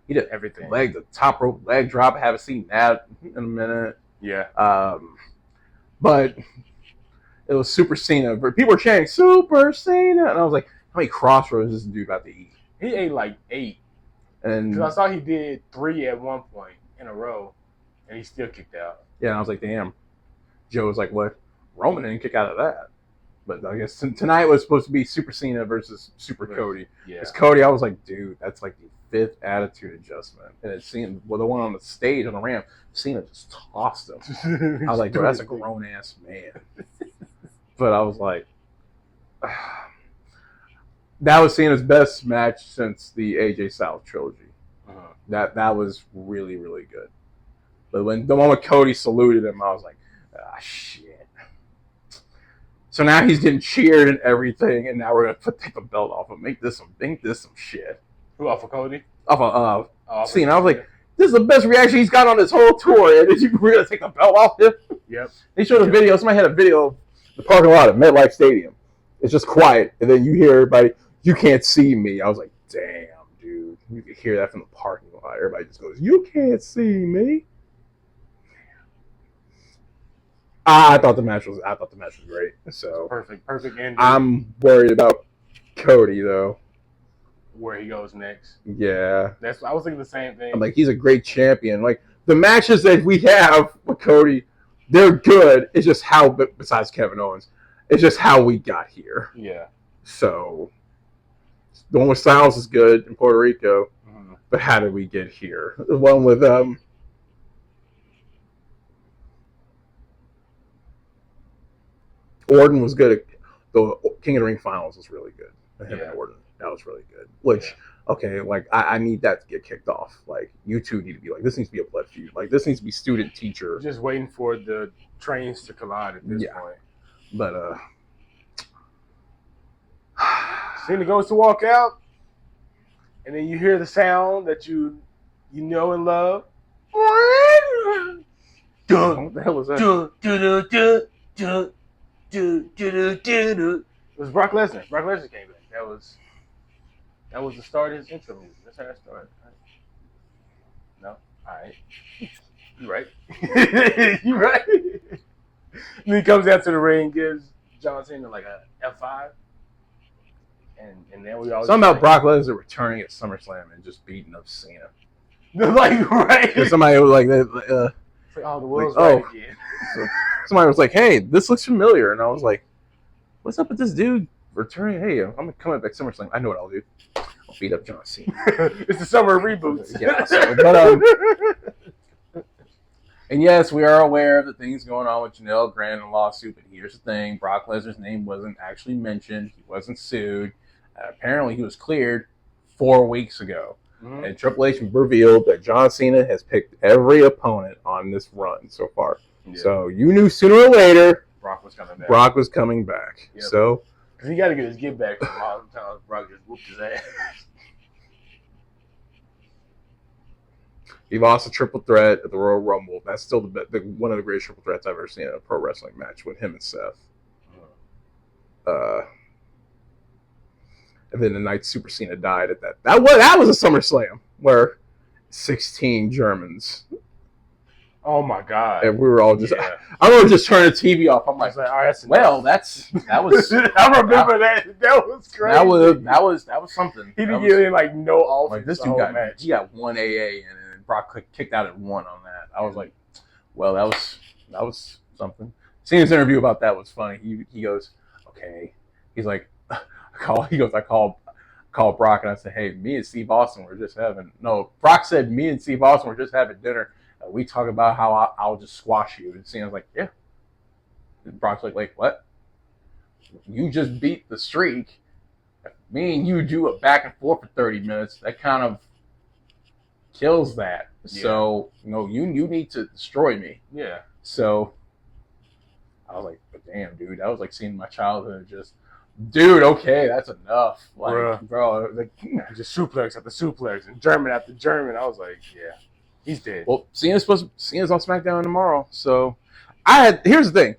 He did everything. The top rope leg drop. I haven't seen that in a minute. Yeah. But it was Super Cena. People were chanting, Super Cena. And I was like, how many crossroads is this dude about to eat? He ate like 8. Because I saw he did 3 at one point in a row. And he still kicked out. Yeah, and I was like, damn. Joe was like, what? Roman didn't kick out of that. But I guess tonight was supposed to be Super Cena versus Super Cody. Yeah. Because Cody, I was like, dude, that's like the 5th attitude adjustment. And it seemed, well, the one on the stage on the ramp, Cena just tossed him. I was like, bro, that's a grown-ass man. But I was like, that was Cena's best match since the AJ Styles trilogy. That was really, really good. But when the moment Cody saluted him, I was like, shit. So now he's getting cheered and everything, and now we're gonna take the belt off him. Make this some shit. Who, off of Cody? Off of Cena. I was like, this is the best reaction he's got on this whole tour. And we're gonna take the belt off him. Yep. They showed a video. Somebody had a video of the parking lot at MetLife Stadium. It's just quiet, and then you hear everybody, you can't see me. I was like, damn, dude. You could hear that from the parking lot. Everybody just goes, you can't see me. I thought the match was great. So perfect ending. I'm worried about Cody though. Where he goes next. Yeah. I was thinking the same thing. I'm like, he's a great champion. Like the matches that we have with Cody, they're good. It's just how, besides Kevin Owens, it's just how we got here. Yeah. So the one with Styles is good in Puerto Rico, but how did we get here? The one with Orton was good. The King of the Ring finals was really good. Him and Orton, that was really good. Which, okay, like I need that to get kicked off. Like you two need to be like, this needs to be a blood feud. Like this needs to be student teacher. Just waiting for the trains to collide at this point. But Cena goes to walk out, and then you hear the sound that you know and love. What the hell was that? It was Brock Lesnar. Brock Lesnar came back. That was the start of his intro music. That's how it started. No? All right. You right. You right. And he comes out to the ring, gives John Cena like a F5. And then we all something about Brock Lesnar returning at SummerSlam and just beating up Cena. Like, right. Somebody was like, oh, the world's right again. So somebody was like, hey, this looks familiar. And I was like, what's up with this dude returning? Hey, I'm coming back SummerSlam. I know what I'll do. I'll beat up John Cena. It's the summer reboots. Yeah. But, and yes, we are aware of the things going on with Janelle Grant and lawsuit. But here's the thing. Brock Lesnar's name wasn't actually mentioned. He wasn't sued. Apparently, he was cleared 4 weeks ago. Mm-hmm. And Triple H revealed that John Cena has picked every opponent on this run so far. Yeah. So you knew sooner or later Brock was coming back. Yep. So because he got to get his get back from all the times Brock just whooped his ass. He lost a triple threat at the Royal Rumble. That's still one of the greatest triple threats I've ever seen in a pro wrestling match with him and Seth. And then the night Super Cena died at that was a SummerSlam where 16 Germans. Oh my god! And we were all just. Yeah. I remember just turning the TV off. I'm like, all right, that's well, that was. I remember that. That was crazy. That was something. He didn't give him like no offense. Like this dude got one AA and then Brock kicked out at 1 on that. I was like, well, that was something. Cena's interview about that was funny. He goes, okay. He's like, I call Brock and I said, hey, me and Steve Austin were just having Brock said me and Steve Austin were just having dinner. We talk about how I'll just squash you. And Cena's like, yeah. And Brock's like, what? You just beat the streak. If me and you do a back and forth for 30 minutes, that kind of kills that. Yeah. So, you need to destroy me. Yeah. So I was like, but damn, dude, that was like seeing my childhood just, dude, okay, that's enough. Like, bro, like just suplex after suplex and German after German. I was like, yeah. He's dead. Well, Cena's on SmackDown tomorrow. So here's the thing.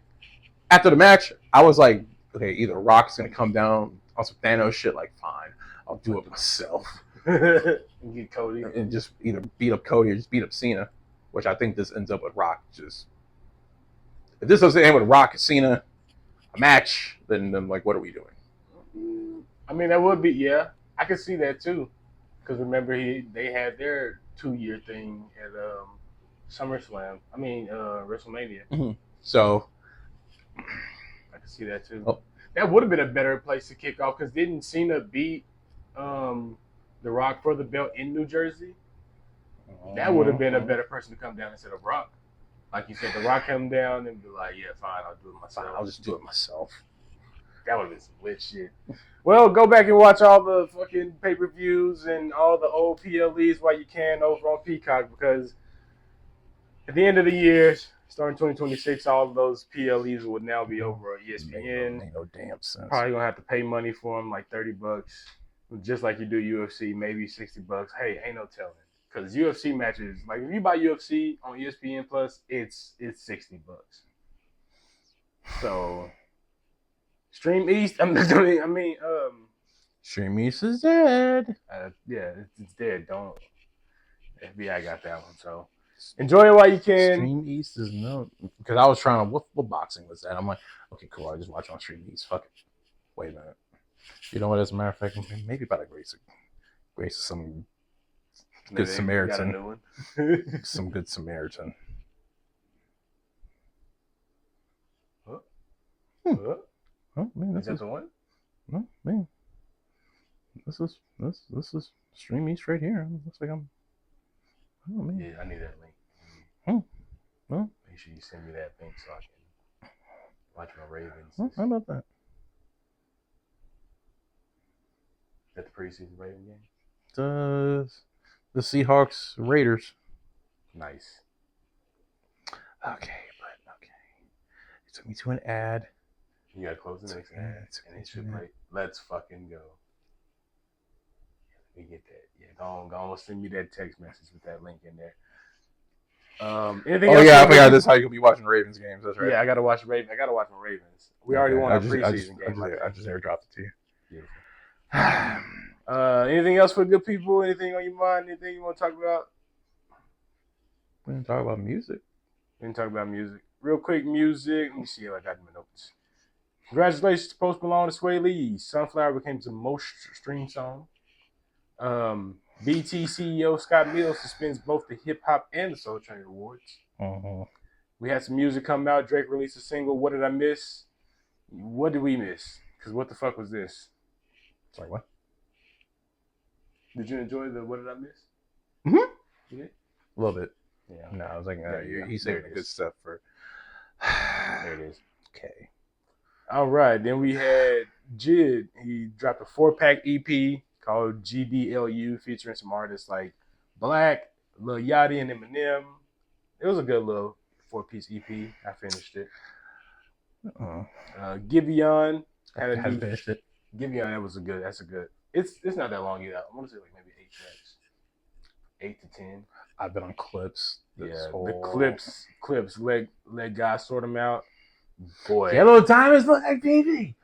After the match, I was like, okay, either Rock's gonna come down on some Thanos shit, like fine, I'll do it myself. And get Cody. And just either beat up Cody or just beat up Cena. Which I think this ends up with Rock. If this doesn't end with Rock and Cena a match, then like what are we doing? I mean that would be I could see that too. Because remember they had their 2-year thing at SummerSlam. I mean WrestleMania. Mm-hmm. So I could see that too. Oh. That would have been a better place to kick off because didn't Cena beat The Rock for the belt in New Jersey? That would have been a better person to come down instead of Rock. Like you said, The Rock come down and be like, yeah, fine, I'll do it myself. I'll just do it myself. That would have been some lit shit. Well, go back and watch all the fucking pay-per-views and all the old PLEs while you can over on Peacock because at the end of the year, starting 2026, all of those PLEs will now be over on ESPN. Ain't no damn sense. Probably gonna have to pay money for them, like $30, just like you do UFC, maybe $60. Hey, ain't no telling. Because UFC matches, like if you buy UFC on ESPN Plus, it's $60. So Stream East, Stream East is dead. Yeah, it's dead. Don't FBI got that one. So enjoy it while you can. Stream East is no, because I was trying to what boxing was that? I'm like, okay, cool. I just watch on Stream East. Fuck it. Wait a minute. You know what? As a matter of fact, maybe by the grace of some good Samaritan. Some good Samaritan. Huh? Oh man, is that the one? No, man. This is Stream East right here. Looks like I'm. Oh man. Yeah, I need that link. Well, make sure you send me that link so I can watch my Ravens. Well, how about that? Is that the preseason Raven game? The Seahawks Raiders. Nice. Okay. It took me to an ad. You gotta close the next ad. And it should play. Let's fucking go. Let me get that. Yeah, go on, send me that text message with that link in there. Anything else? I forgot this is how you can be watching Ravens games. That's right. Yeah, I gotta watch Ravens. I gotta watch my Ravens. We already won our preseason game. I just airdropped it to you. Beautiful. Anything else for good people? Anything on your mind? Anything you want to talk about? We didn't talk about music. Real quick, music. Let me see if I got my notes. Congratulations to Post Malone and Sway Lee. Sunflower became the most streamed song. BT CEO Scott Mills suspends both the Hip Hop and the Soul Train Awards. Uh-huh. We had some music come out. Drake released a single, What Did I Miss? What did we miss? Because what the fuck was this? Sorry, what? Did you enjoy the What Did I Miss? Mm-hmm. You did? A little bit. Yeah. No, I was like, he's saving the good stuff for... There it is. Okay. All right. Then we had Jid. He dropped a 4-pack EP called GDLU featuring some artists like Black, Lil Yachty, and Eminem. It was a good little 4-piece EP. I finished it. Giveon. I finished it. Giveon, that's a good. It's not that long either. I want to say like maybe 8 tracks. 8 to 10. I've been on Clips. The Clips. Let God sort them out. Boy. Yellow Diamonds look like baby.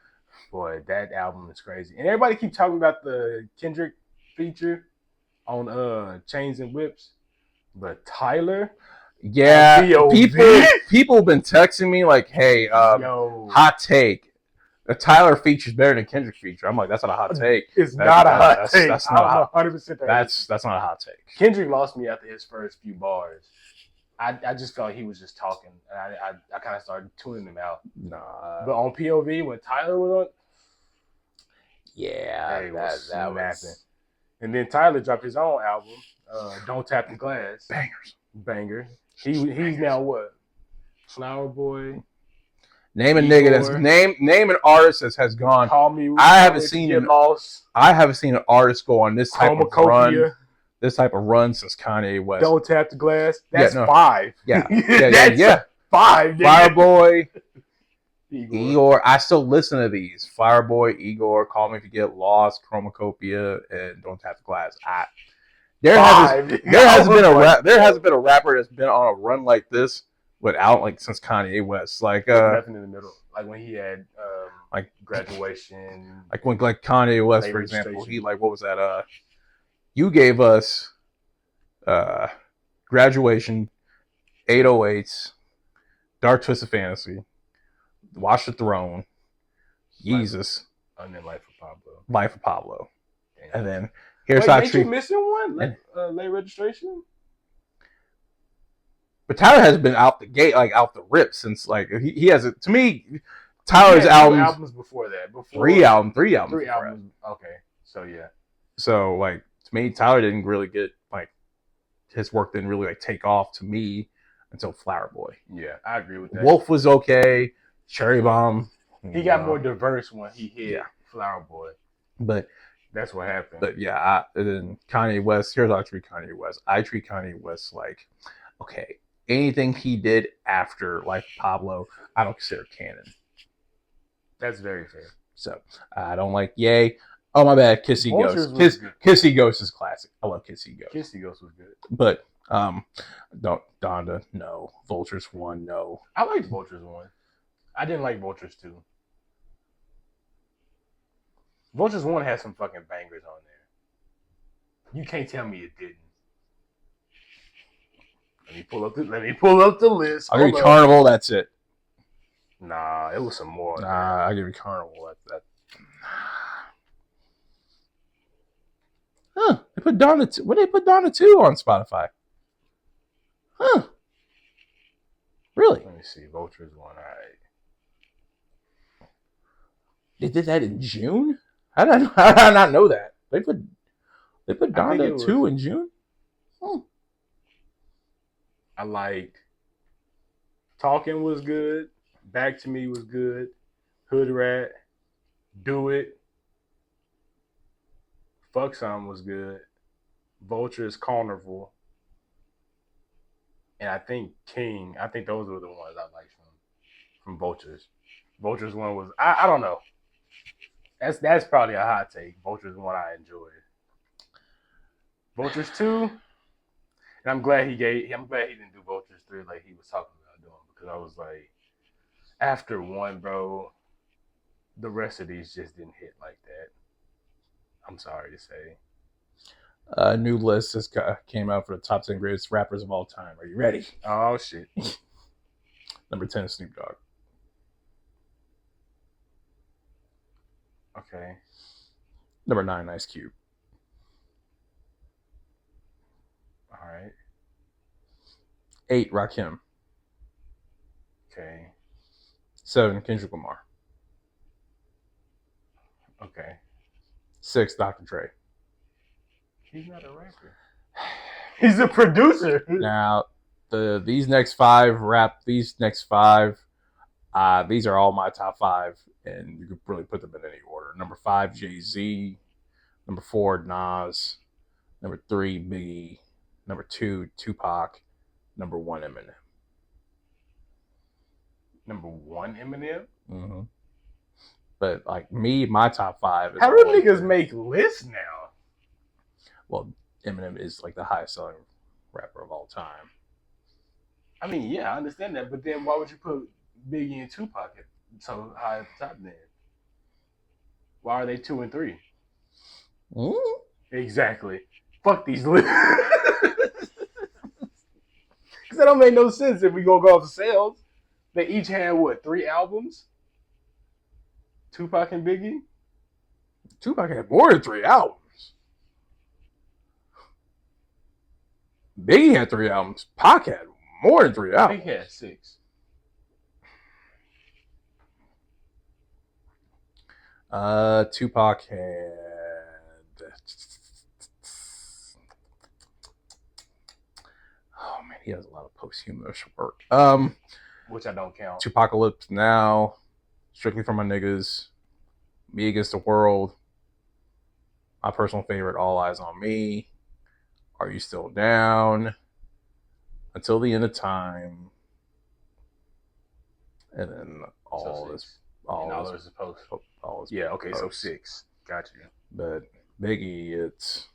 Boy, that album is crazy. And everybody keep talking about the Kendrick feature on Chains and Whips, but Tyler, Yeah, POV? people have been texting me like, "Hey, yo, hot take. The Tyler feature's better than Kendrick feature." I'm like, "That's not a hot take. it's not a hot take. That's not a hot. 100%. That's not a hot take." Kendrick lost me after his first few bars. I just felt like he was just talking, and I kind of started tuning him out. Nah, But on POV when Tyler was on, yeah, that was. And then Tyler dropped his own album, "Don't Tap the Glass." Banger. He's now what? Flower Boy. Name a Igor. nigga that's name an artist that has gone. Call me. I haven't seen lost. I haven't seen an artist go on this type of Chromacopia. run. This type of run since Kanye West. Don't Tap the Glass. That's Yeah, no. 5. Yeah, That's yeah. 5. Fireboy, Igor. Igor. I still listen to these. Fireboy, Igor, Call Me If You Get Lost, Chromacopia, and Don't Tap the Glass. There hasn't been a rapper that's been on a run like this without like since Kanye West. Like nothing in the middle. Like when he had like Graduation. Like when Kanye West, for example, he like what was that? You gave us Graduation, 808s, Dark Twisted Fantasy, Watch the Throne, Jesus, and then Life of Pablo. Damn. And then here's Wait, you missing one? Late Registration? But Tyler has been out the gate, like out the rip since like he has it. To me, Tyler's albums before that. Three albums. Okay, so yeah. So like to me, Tyler didn't really get like his work didn't really like take off to me until Flower Boy. Yeah, I agree with that. Wolf was okay. Cherry Bomb. He got more diverse when he hit Flower Boy. But that's what happened. But yeah, and then Kanye West. Here's how I treat Kanye West. I treat Kanye West like, okay, anything he did after Life of Pablo, I don't consider canon. That's very fair. So I don't like Yay. Oh my bad, Kissy Ghost. Kissy Ghost is classic. I love Kissy Ghost. Kissy Ghost was good. But Donda, no. Vultures 1, no. I liked Vultures 1. I didn't like Vultures 2. Vultures 1 has some fucking bangers on there. You can't tell me it didn't. Let me pull up the list. I'll give you Carnival, that's it. Nah, it was some more. Nah, I'll give you Carnival. That. Huh. They put Donda 2. When did they put Donda 2 on Spotify? Huh. Really? Let me see. Vultures 1. All right. They did that in June? How did I not know that? They put Donda 2 in June? I liked Talking was good. Back to Me was good. Hood Rat. Do It. Fuck Some was good. Vultures, Carnival. And I think King. I think those were the ones I liked from Vultures. Vultures 1 was I don't know. That's probably a hot take. Vultures 1 I enjoyed. Vultures 2, and I'm glad he didn't do Vultures 3 like he was talking about doing, because I was like, after 1, bro, the rest of these just didn't hit like that. I'm sorry to say. A new list just came out for the top 10 greatest rappers of all time. Are you ready? Oh shit. Number 10, Snoop Dogg. Okay. Number 9, Ice Cube. All right. 8, Rakim. Okay. 7, Kendrick Lamar. Okay. 6, Dr. Dre. He's not a rapper. He's a producer. Now, these next five, these are all my top 5, and you could really put them in any order. Number 5, Jay-Z. Number 4, Nas. Number 3, Biggie. Number 2, Tupac. Number 1, Eminem. Number 1, Eminem? Mm-hmm. But like me, my top 5 is how do niggas make lists now? Well, Eminem is like the highest selling rapper of all time. I mean, yeah, I understand that, but then why would you put Biggie and Tupac so high at the top then? Why are they 2 and 3? Mm? Exactly. Fuck these lists. Because that don't make no sense if we gonna go off the sales. They each had what, 3 albums? Tupac and Biggie? Tupac had more than 3 albums. Biggie had 3 albums. Pac had more than 3 albums. Biggie had 6. Tupac had. Oh man, he has a lot of posthumous work. Which I don't count. Tupacalypse Now, Strictly for My Niggas, Me Against the World, my personal favorite, All Eyes on Me, Are You Still Down, Until the End of Time, and then all this is post. All is Yeah, okay, post. so 6. Got you. But Biggie, it's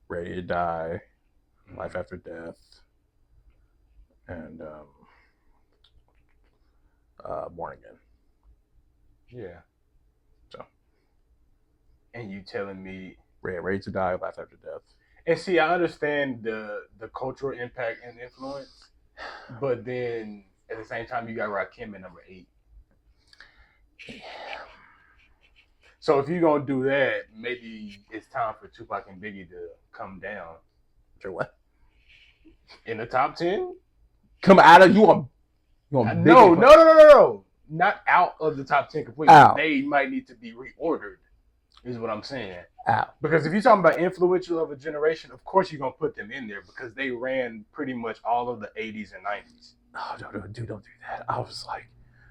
Ready to Die, Life After Death, and Born Again. Yeah. So. And you telling me Ready to Die, Life After Death. And see, I understand the cultural impact and influence, but then at the same time, you got Rakim at number 8. So if you're gonna do that, maybe it's time for Tupac and Biggie to come down. For what? In the top 10? Come out of you want No. Not out of the top 10 completely. Out. They might need to be reordered, is what I'm saying. Out. Because if you're talking about influential of a generation, of course you're gonna put them in there because they ran pretty much all of the 80s and 90s. Oh, dude, don't do that. I was like,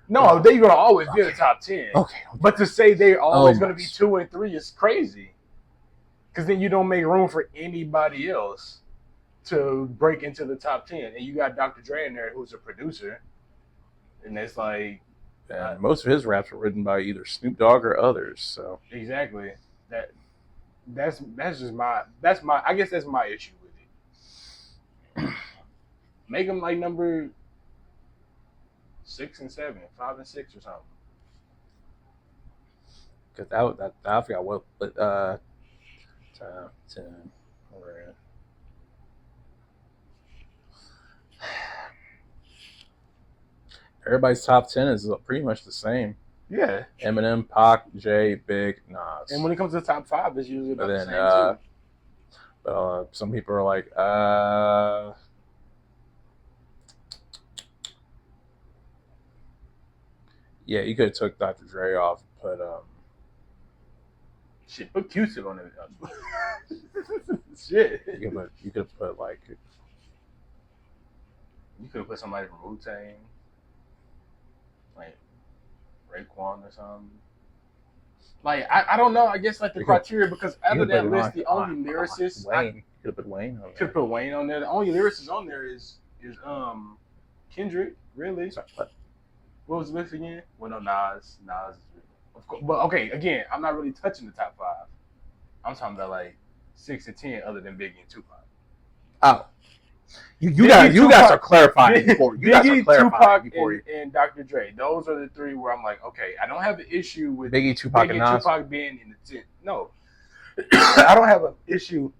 no, they're gonna always be in the top 10. Okay, but to say they're always gonna be 2 and 3 is crazy. Because then you don't make room for anybody else to break into the top 10, and you got Dr. Dre in there who's a producer, and it's like. And most of his raps were written by either Snoop Dogg or others. So exactly that's my I guess that's my issue with it. Make them like number 6 and 7, 5 and 6 or something. Because I forgot what 10. Everybody's top 10 is pretty much the same. Yeah. Eminem, Pac, Jay, Big, Nas. And when it comes to the top 5, it's usually about the same too. But some people are like, yeah, you could have took Dr. Dre off, but shit, put Q-Tip on it. Shit. You could have put like. You could have put somebody from Wu-Tang. Like Raekwon or something. Like I don't know. I guess like the criteria because out of that list, the only lyricist Wayne. Could have put Wayne on there. Could put Wayne on there. The only lyricist on there is Kendrick. Really? Sorry, what was the list again? Well, no, Nas. Of course, but okay. Again, I'm not really touching the top 5. I'm talking about like 6 and 10, other than Biggie and Tupac. Oh. You guys are clarifying before. You guys are clarifying before. And Dr. Dre. Those are the 3 where I'm like, okay, I don't have an issue with Biggie, Tupac, and Nas. Tupac being in the 10. No. I don't have an issue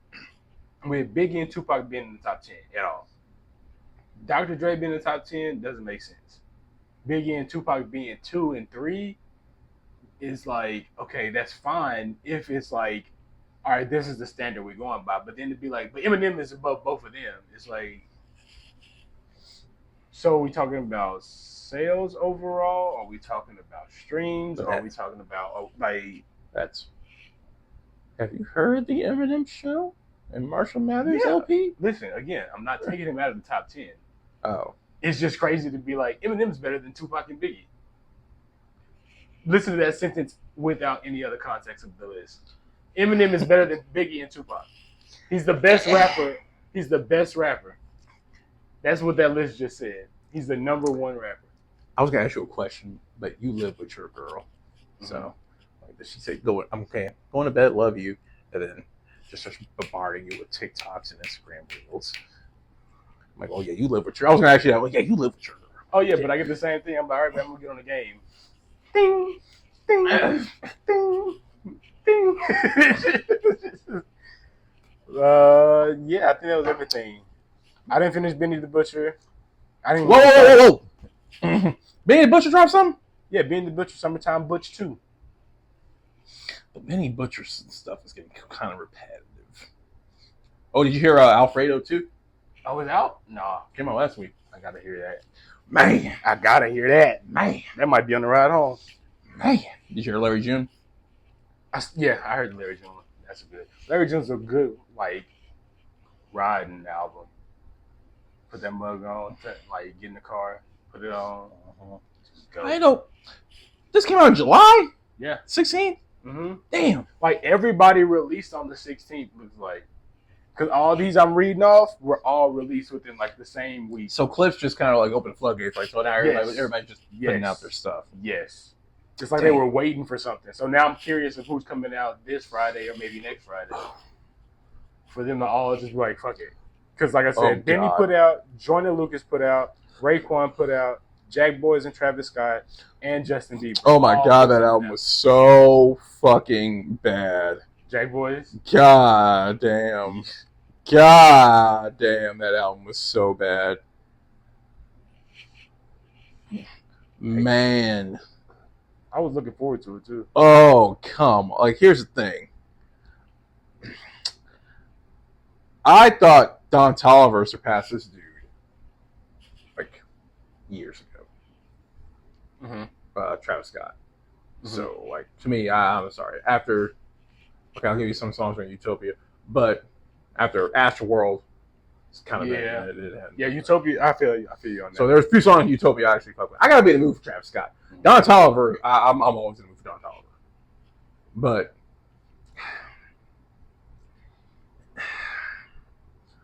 with Biggie and Tupac being in the top 10 at all. Dr. Dre being in the top 10 doesn't make sense. Biggie and Tupac being 2 and 3 is like, okay, that's fine if it's like, all right, this is the standard we're going by. But then to be like, but Eminem is above both of them. It's like, so are we talking about sales overall? Are we talking about streams? Are we talking about like? That's. Have you heard the Eminem show and Marshall Mathers LP? Listen, again, I'm not taking him out of the top 10. Oh, it's just crazy to be like Eminem's better than Tupac and Biggie. Listen to that sentence without any other context of the list. Eminem is better than Biggie and Tupac. He's the best rapper. He's the best rapper. That's what that list just said. He's the number 1 rapper. I was gonna ask you a question, but you live with your girl, so like, did she say, "Go"? I'm okay. Going to bed, love you," and then just starts bombarding you with TikToks and Instagram reels. I'm like, "Oh yeah, you live with your." I was gonna ask you that. Well, yeah, you live with your girl. Oh yeah, but I get the same thing. I'm like, all right, man, I'm gonna get on the game. Ding. Ding, ding, ding. Yeah, I think that was everything. I didn't finish Benny the Butcher. I didn't. Whoa. Benny the Butcher dropped something? Yeah, Benny the Butcher, Summertime Butch 2. But Benny Butcher's stuff is getting kind of repetitive. Oh, did you hear Alfredo too? Oh, it's out? No. Came out last week. I gotta hear that. Man. I gotta hear that. Man. That might be on the ride home. Man. Did you hear Larry June? Yeah, I heard Larry June. That's good. Larry June's a good, like, riding album. Put that mug on, like, get in the car, put it on. Just go. I know. This came out in July? Yeah. 16th? Mm-hmm. Damn. Like, everybody released on the 16th, looks like. Because all these I'm reading off were all released within, like, the same week. So Clips just kind of, like, opened floodgates. Like, so now everybody's just putting out their stuff. Yes. It's like they were waiting for something. So now I'm curious of who's coming out this Friday or maybe next Friday. For them to all just be like, fuck it. Because like I said, Benny put out, Joyner Lucas put out, Raekwon put out, Jack Boys and Travis Scott, and Justin Bieber. Oh my God, that album was so fucking bad. Jack Boys? God damn. God damn, that album was so bad. Man. I was looking forward to it too. Oh, come on. Like, here's the thing. I thought Don Toliver surpassed this dude like years ago. Mm-hmm. Travis Scott. Mm-hmm. So, like, to me, I'm sorry. After, okay, I'll give you some songs from Utopia, but after Astroworld, it's kind of yeah. Utopia. I feel you on that. So there's a few songs in Utopia I actually fuck with. I gotta be in the mood for Travis Scott. Don Toliver, I'm always in the mood for Don Toliver. But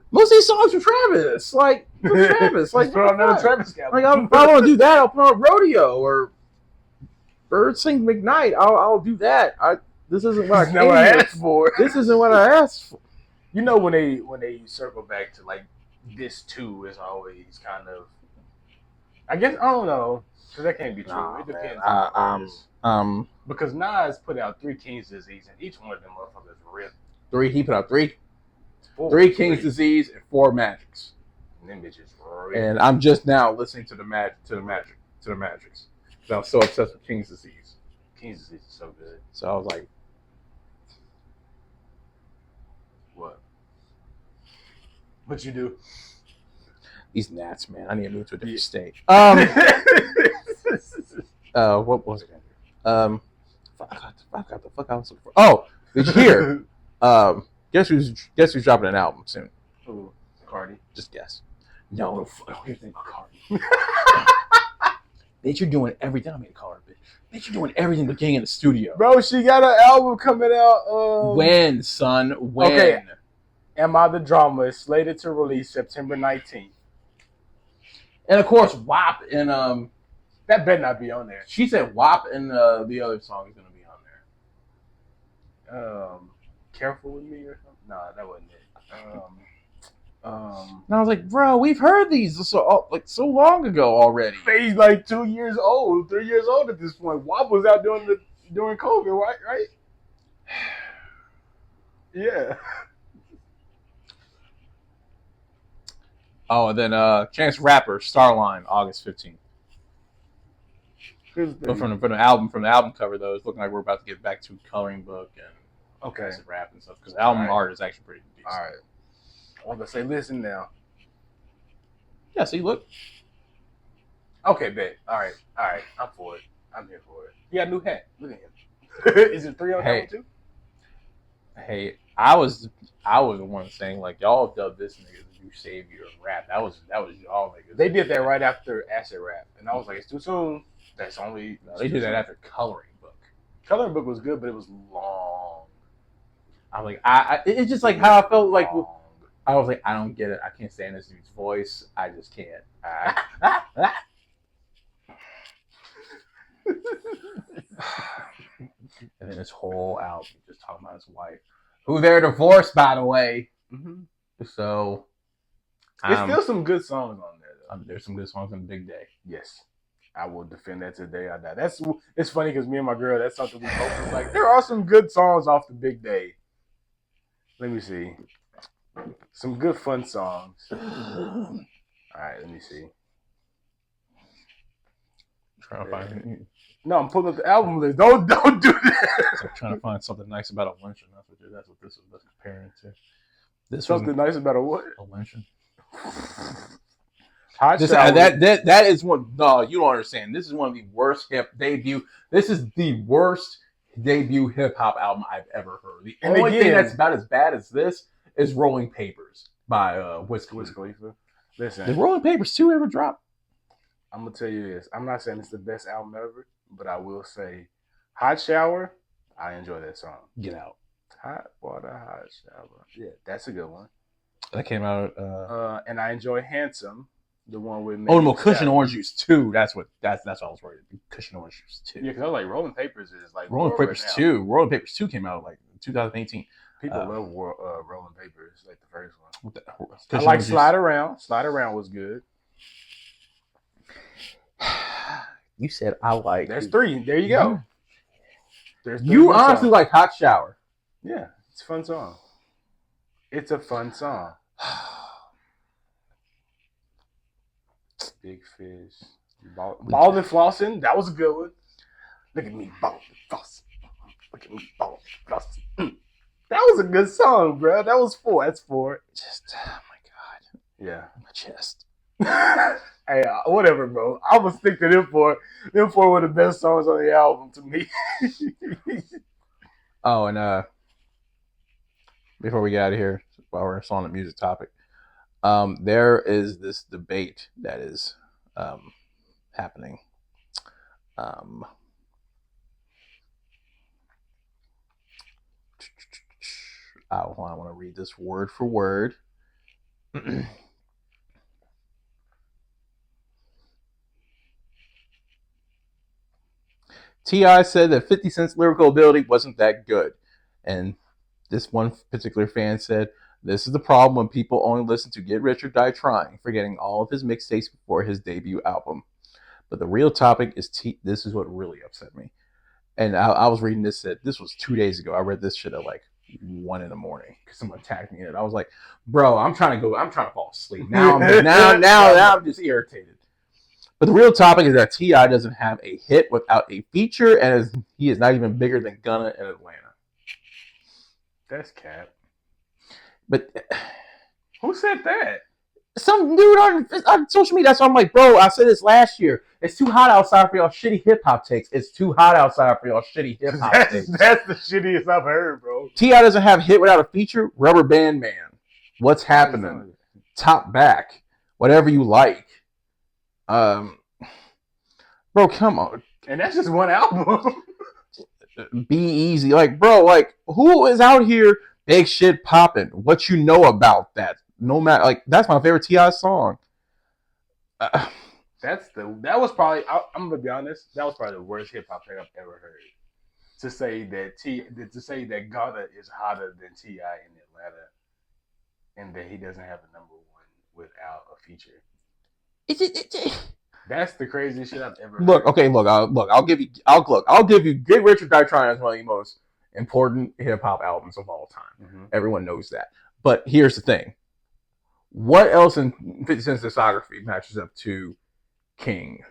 most of these songs are Travis. Like, Travis. Like, put on another Travis Scott. Like, if I want to do that, I'll put on Rodeo or Bird Sing McKnight. I'll do that. This isn't what I asked for. This isn't what I asked for. You know, when they circle back to like this too is always kind of, I guess, I don't know, because that can't be true. It depends on because Nas put out 3 Kings Disease, and each one of them motherfuckers ripped. He put out 3? 3 King's Disease and 4 Magics. And them bitches ripped. And I'm just now listening to the Magics. Because I was so obsessed with King's Disease. King's Disease is so good. So I was like, what you do? These gnats, man. I need to move to a different state. What was it? I got the fuck I was looking for. Oh, did you hear? Guess who's dropping an album soon? Who? Cardi. Just guess. No, here's the thing about Cardi. Bitch, you're doing everything. I mean, Cardi, bitch, you're doing everything but getting in the studio. Bro, she got an album coming out. When, son? When? Okay. Am I the Drama is slated to release September 19th. And of course, WAP and that better not be on there. She said WAP and the other song is gonna be on there. Careful with Me or something? Nah, that wasn't it. And I was like, bro, we've heard these so long ago already. He's like 2 years old, 3 years old at this point. WAP was out during COVID, right? Yeah. Oh, and then Chance Rapper, Starline, August 15th. But from the album cover though, it's looking like we're about to get back to coloring book and rap and stuff because the album art is actually pretty decent. All right. I was gonna say, listen now. Yeah, see, look. Okay, bet. All right. I'm for it. I'm here for it. He got a new hat. Look at him. Is it 3 on that one too? Hey, I was the one saying like y'all dubbed this nigga the new savior of rap. That was y'all niggas. They did that right after Acid Rap, and I was like, it's too soon. That's only they did that after Coloring Book. Coloring Book was good, but it was long. I'm like, it's just like how I felt like. I was like, I don't get it. I can't stand this dude's voice. I just can't. And then this whole album just talking about his wife, who they're divorced, by the way. Mm-hmm. So there's still some good songs on there, though. There's some good songs on Big Day. Yes. I will defend that today I die. It's funny because me and my girl, that's something we both was like. There are some good songs off the Big Day. Let me see. Some good fun songs. All right, let me see. Trying to find. No, I'm pulling up the album list. Don't do that. I'm trying to find something nice about a lynching. That's what this is comparing to. This something nice about a what? A lynching. Hot Shower. That is one. No, you don't understand. This is one of the worst debut. This is the worst debut hip hop album I've ever heard. The only thing that's about as bad as this is Rolling Papers by Wiz Khalifa. Listen, did Rolling Papers 2 ever drop? I'm gonna tell you this. I'm not saying it's the best album ever, but I will say, Hot Shower. I enjoy that song. Get Out. Hot water, hot shower. Yeah, that's a good one. That came out. And I enjoy Handsome, the one with. No, Cushion Orange Juice 2. That's what I was worried. Cushion Orange Juice 2. Yeah, because I was like Rolling Papers is like Rolling Papers 2. Rolling Papers 2 came out like 2018. People love Rolling Papers, like the first one. I like Slide Around. Slide Around was good. You said I like. There's 3. There you go. There's you honestly songs. Like Hot Shower. Yeah, it's a fun song. It's a fun song. Big Fish. Ball and Flossing. That was a good one. Look at me, ball and flossing. Look at me, ball and flossing. That was a good song, bro. That was 4. That's 4. Just, oh my God. Yeah. My chest. Hey, whatever, bro. I'm gonna stick to them 4. Them 4 were the best songs on the album to me. Oh, and before we get out of here, while we're still on the music topic, there is this debate that is happening. I want to read this word for word. T.I. said that 50 Cent's lyrical ability wasn't that good. And this one particular fan said, this is the problem when people only listen to Get Rich or Die Trying, forgetting all of his mixtapes before his debut album. But the real topic is this is what really upset me. And I was reading this, this was 2 days ago. I read this shit at like 1 a.m. because someone tagged me in it. I was like, bro, I'm trying to fall asleep. Now I'm just irritated. But the real topic is that T.I. doesn't have a hit without a feature, and he is not even bigger than Gunna in Atlanta. That's cap. But who said that? Some dude on social media. So I'm like, bro, I said this last year. It's too hot outside for y'all shitty hip hop takes. It's too hot outside for y'all shitty hip hop takes. That's the shittiest I've heard, bro. T.I. doesn't have hit without a feature. Rubber Band Man. What's happening? Top Back. Whatever you like. Bro, come on. And that's just one album. Be easy. Like, bro, like, who is out here big shit popping? What you know about that? No matter, like, that's my favorite T.I. song. That was probably, I'm gonna be honest, that was probably the worst hip hop track I've ever heard. To say that Gunna is hotter than T.I. in Atlanta, and that he doesn't have a number 1 without a feature. That's the craziest shit I've ever heard. I'll give you Get Rich or Die Trying is one of the most important hip hop albums of all time. Mm-hmm. Everyone knows that. But here's the thing. What else in 50 Cent's discography matches up to King,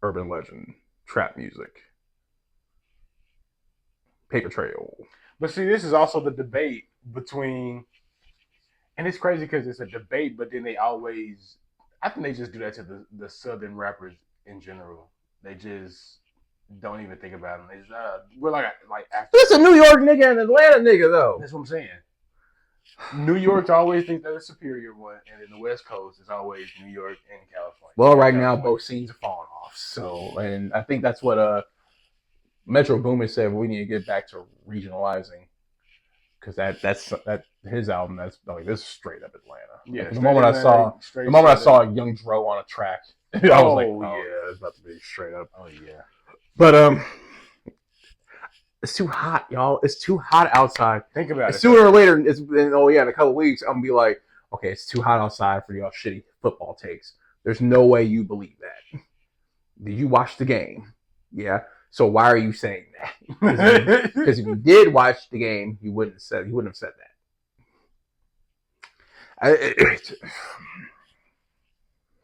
Urban Legend, Trap Music, Paper Trail? But see, this is also the debate between, and it's crazy because it's a debate, but then I think they just do that to the Southern rappers in general. They just don't even think about them. They just, we're like after. It's a New York nigga and Atlanta nigga, though. That's what I'm saying. New York always thinks they're the superior one, and in the West Coast, it's always New York and California. Well, right now, both scenes are falling off. So, and I think that's what Metro Boomin said. We need to get back to regionalizing. Because that's his album. That's like this is straight up Atlanta. Yeah. Like, the moment I saw Young Dro on a track, I was like, yeah, it's about to be straight up. Oh yeah. But it's too hot, y'all. It's too hot outside. Think about it. Sooner or later, in a couple of weeks, I'm gonna be like, okay, it's too hot outside for y'all shitty football takes. There's no way you believe that. Did you watch the game? Yeah. So why are you saying that? Because if you did watch the game, you wouldn't have said that.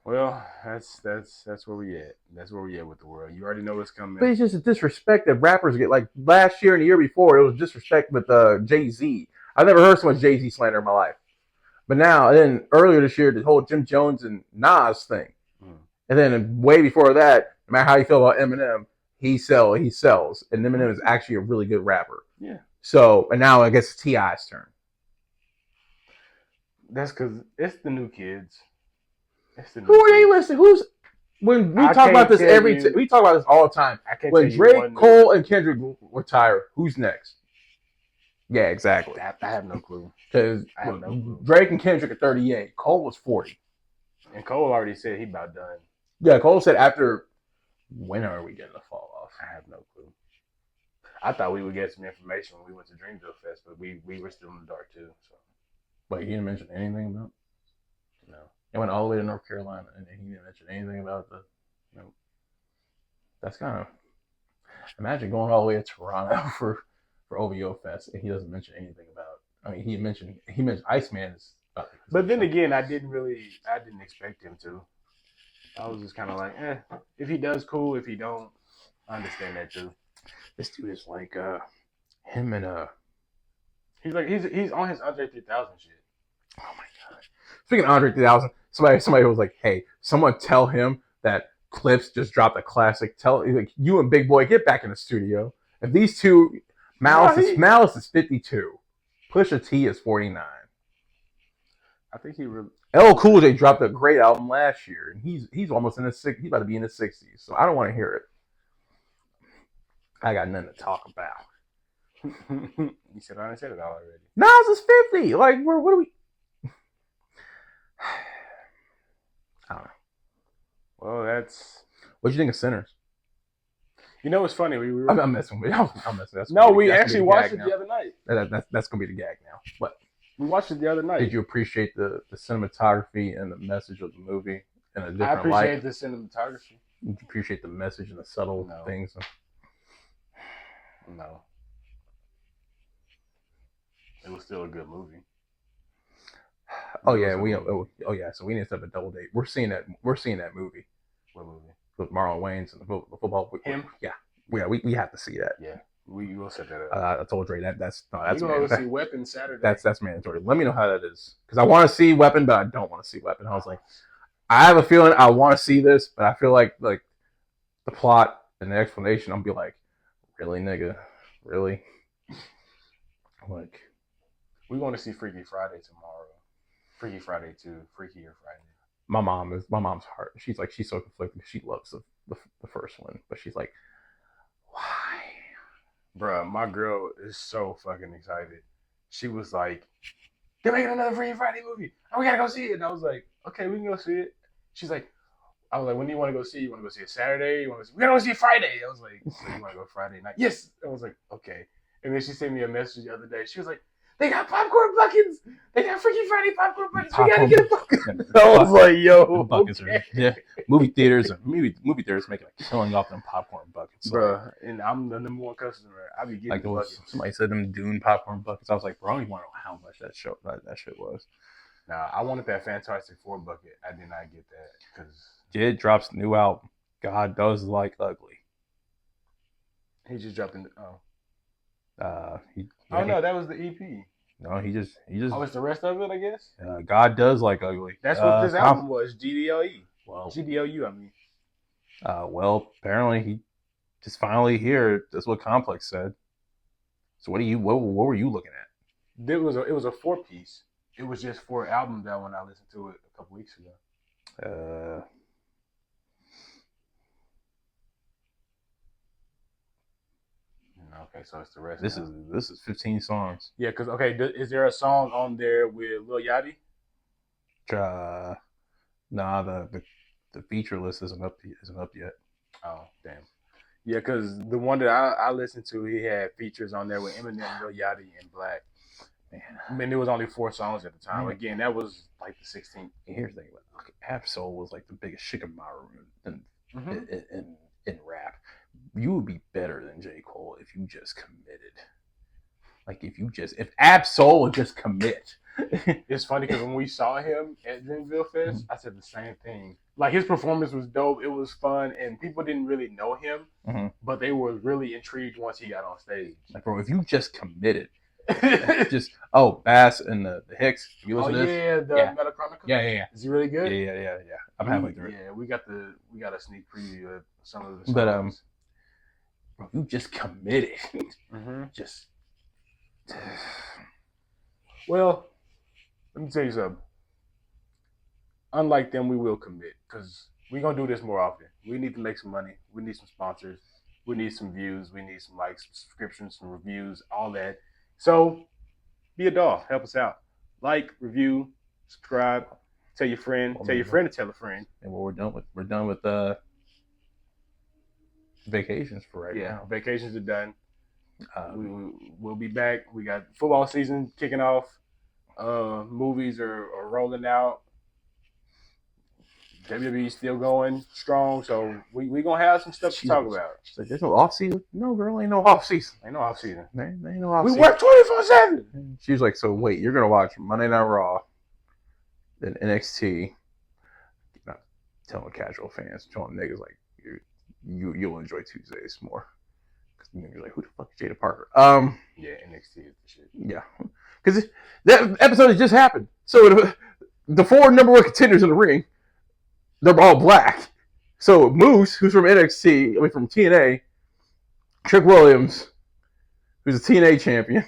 Well, that's where we at. That's where we at with the world. You already know what's coming. But it's just a disrespect that rappers get. Like last year and the year before, it was disrespect with Jay-Z. I've never heard so much Jay-Z slander in my life. But now, and then earlier this year, the whole Jim Jones and Nas thing. And then way before that, no matter how you feel about Eminem, he sells. And Eminem is actually a really good rapper. Yeah. So, and now I guess it's T.I.'s turn. That's because it's the new kids. Who are they listening? When we talk about this we talk about this all the time. When Drake, Cole, and Kendrick retire, who's next? Yeah, exactly. I have no clue. Because Drake and Kendrick are 38. Cole was 40. And Cole already said he about done. Yeah, Cole said after. When are we getting the fall off? I have no clue. I thought we would get some information when we went to Dreamville Fest, but we were still in the dark too. So. But you didn't mention anything about it? No. It went all the way to North Carolina, and he didn't mention anything about the. No. That's kind of. Imagine going all the way to Toronto for OVO Fest, and he doesn't mention anything about. I mean, he mentioned Iceman is. But then again, I didn't expect him to. I was just kind of like, if he does, cool. If he don't, I understand that too. This dude is like him and He's on his Andre 3000 shit. Oh my god! Speaking of Andre 3000, somebody was like, "Hey, someone tell him that Clips just dropped a classic. Tell you and Big Boy get back in the studio. If these two, Malice is 52, Pusha T is 49. I think he really. LL Cool J dropped a great album last year, and he's almost in his 60s. He's about to be in his 60s, so I don't want to hear it. I got nothing to talk about. You said I said it all already. Nas is 50. Like, what are we? I don't know. Well, that's. What do you think of Sinners? You know what's funny? I'm messing with you. I'm messing. We actually watched it the other night. That's gonna be the gag now. What? We watched it the other night. Did you appreciate the cinematography and the message of the movie in a different light? I appreciate the cinematography. Did you appreciate the message and the subtle things? No. It was still a good movie. Oh yeah, so we need to set up a double date. We're seeing that movie. What movie? With Marlon Wayans and the football. Him? Yeah. We have to see that. Yeah. We will set that up. I told Dre that's we're gonna go see Weapon Saturday. That's mandatory. Let me know how that is. Because I want to see Weapon, but I don't want to see Weapon. I was like, I have a feeling I want to see this, but I feel like the plot and the explanation, I'm gonna be like, really, nigga? Really? Like, we want to see Freaky Friday tomorrow. Freaky Friday 2, Freakier Friday. My mom's heart. She's so conflicted. She loves the first one, but she's like, why? Bruh, my girl is so fucking excited. She was like, they're making another Freaky Friday movie. Oh, we gotta go see it. And I was like, okay, we can go see it. She's like, I was like, when do you want to go see it? You want to go see it Saturday? We gotta go see it Friday. I was like, so you want to go Friday night? Yes. I was like, okay. And then she sent me a message the other day. She was like, they got popcorn buckets. They got Freaky Friday popcorn buckets. We gotta get a bucket. I was like, yo, buckets are movie theaters making a killing off them popcorn buckets, bro. And I'm the number one customer. I be getting buckets. Somebody said them Dune popcorn buckets. I was like, bro, I don't even want to know how much that shit was. Nah, I wanted that Fantastic Four bucket. I did not get that because Jid drops a new album. God Does Like Ugly. He just dropped in. No, that was the EP. No, he just. Oh, it's the rest of it, I guess. God Does Like Ugly. That's what this album was. GDLE. Well, GDLU. I mean. Well, apparently he just finally here. That's what Complex said. So what were you looking at? It was a 4-piece. It was just 4 albums that when I listened to it a couple weeks ago. Okay, so it's the rest. This is 15 songs. Yeah, because is there a song on there with Lil Yachty? Nah, the feature list isn't up yet. Oh, damn. Yeah, because the one that I listened to, he had features on there with Eminem, Lil Yachty, and Black. Man, I mean, there was only 4 songs at the time. Man. Again, that was like the 16th. Here's the thing: Absol was like the biggest Shikamaru in rap. You would be better than J. Cole if you just committed. Like if Ab-Soul would just commit. It's funny because when we saw him at Dreamville Fest, I said the same thing. Like his performance was dope. It was fun, and people didn't really know him, but they were really intrigued once he got on stage. Like, bro, if you just committed, just Bass and the Hicks. You listen to this? Metal Chronicle. Yeah. Is he really good? Yeah. I'm halfway through it. Yeah, we got a sneak preview of some of the songs. But bro, you just committed. Just. Well, let me tell you something. Unlike them, we will commit because we're going to do this more often. We need to make some money. We need some sponsors. We need some views. We need some likes, some subscriptions, some reviews, all that. So be a doll. Help us out. Like, review, subscribe, tell your friend, tell your friend to tell a friend. And we're done with vacations for right now. Yeah, vacations are done. We'll be back. We got football season kicking off. Movies are rolling out. WWE's still going strong, so we gonna have some stuff to talk about. She's like, "There's no off season." No, girl, ain't no off season. Ain't no off season. Ain't no off we season. work 24/7. She was like, "So wait, you're gonna watch Monday Night Raw, then NXT?" Not telling casual fans, telling niggas like you'll enjoy Tuesdays more. Because niggas like, who the fuck is Jada Parker? Yeah, NXT is the shit. Yeah, because that episode has just happened. So the 4 number 1 contenders in the ring, they're all black. So Moose, who's from from TNA, Trick Williams, who's a TNA champion,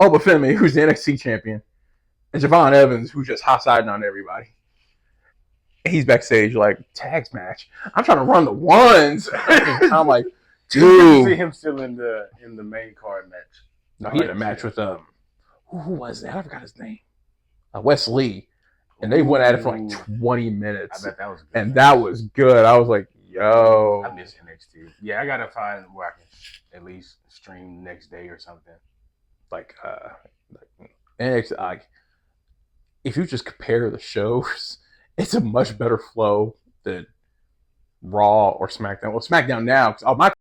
Oba Femi, who's the NXT champion, and Javon Evans, who's just hot-siding on everybody. And he's backstage like, tags match. I'm trying to run the ones. I'm like, dude. See him still in the main card match. No, he had a match with who was that? I forgot his name. Wes Lee. And they went at it for like 20 minutes. I bet that was good. And that was good. I was like, yo. I miss NXT. Yeah, I gotta find where I can at least stream next day or something. Like NXT, like if you just compare the shows, it's a much better flow than Raw or SmackDown. Well, SmackDown now, because my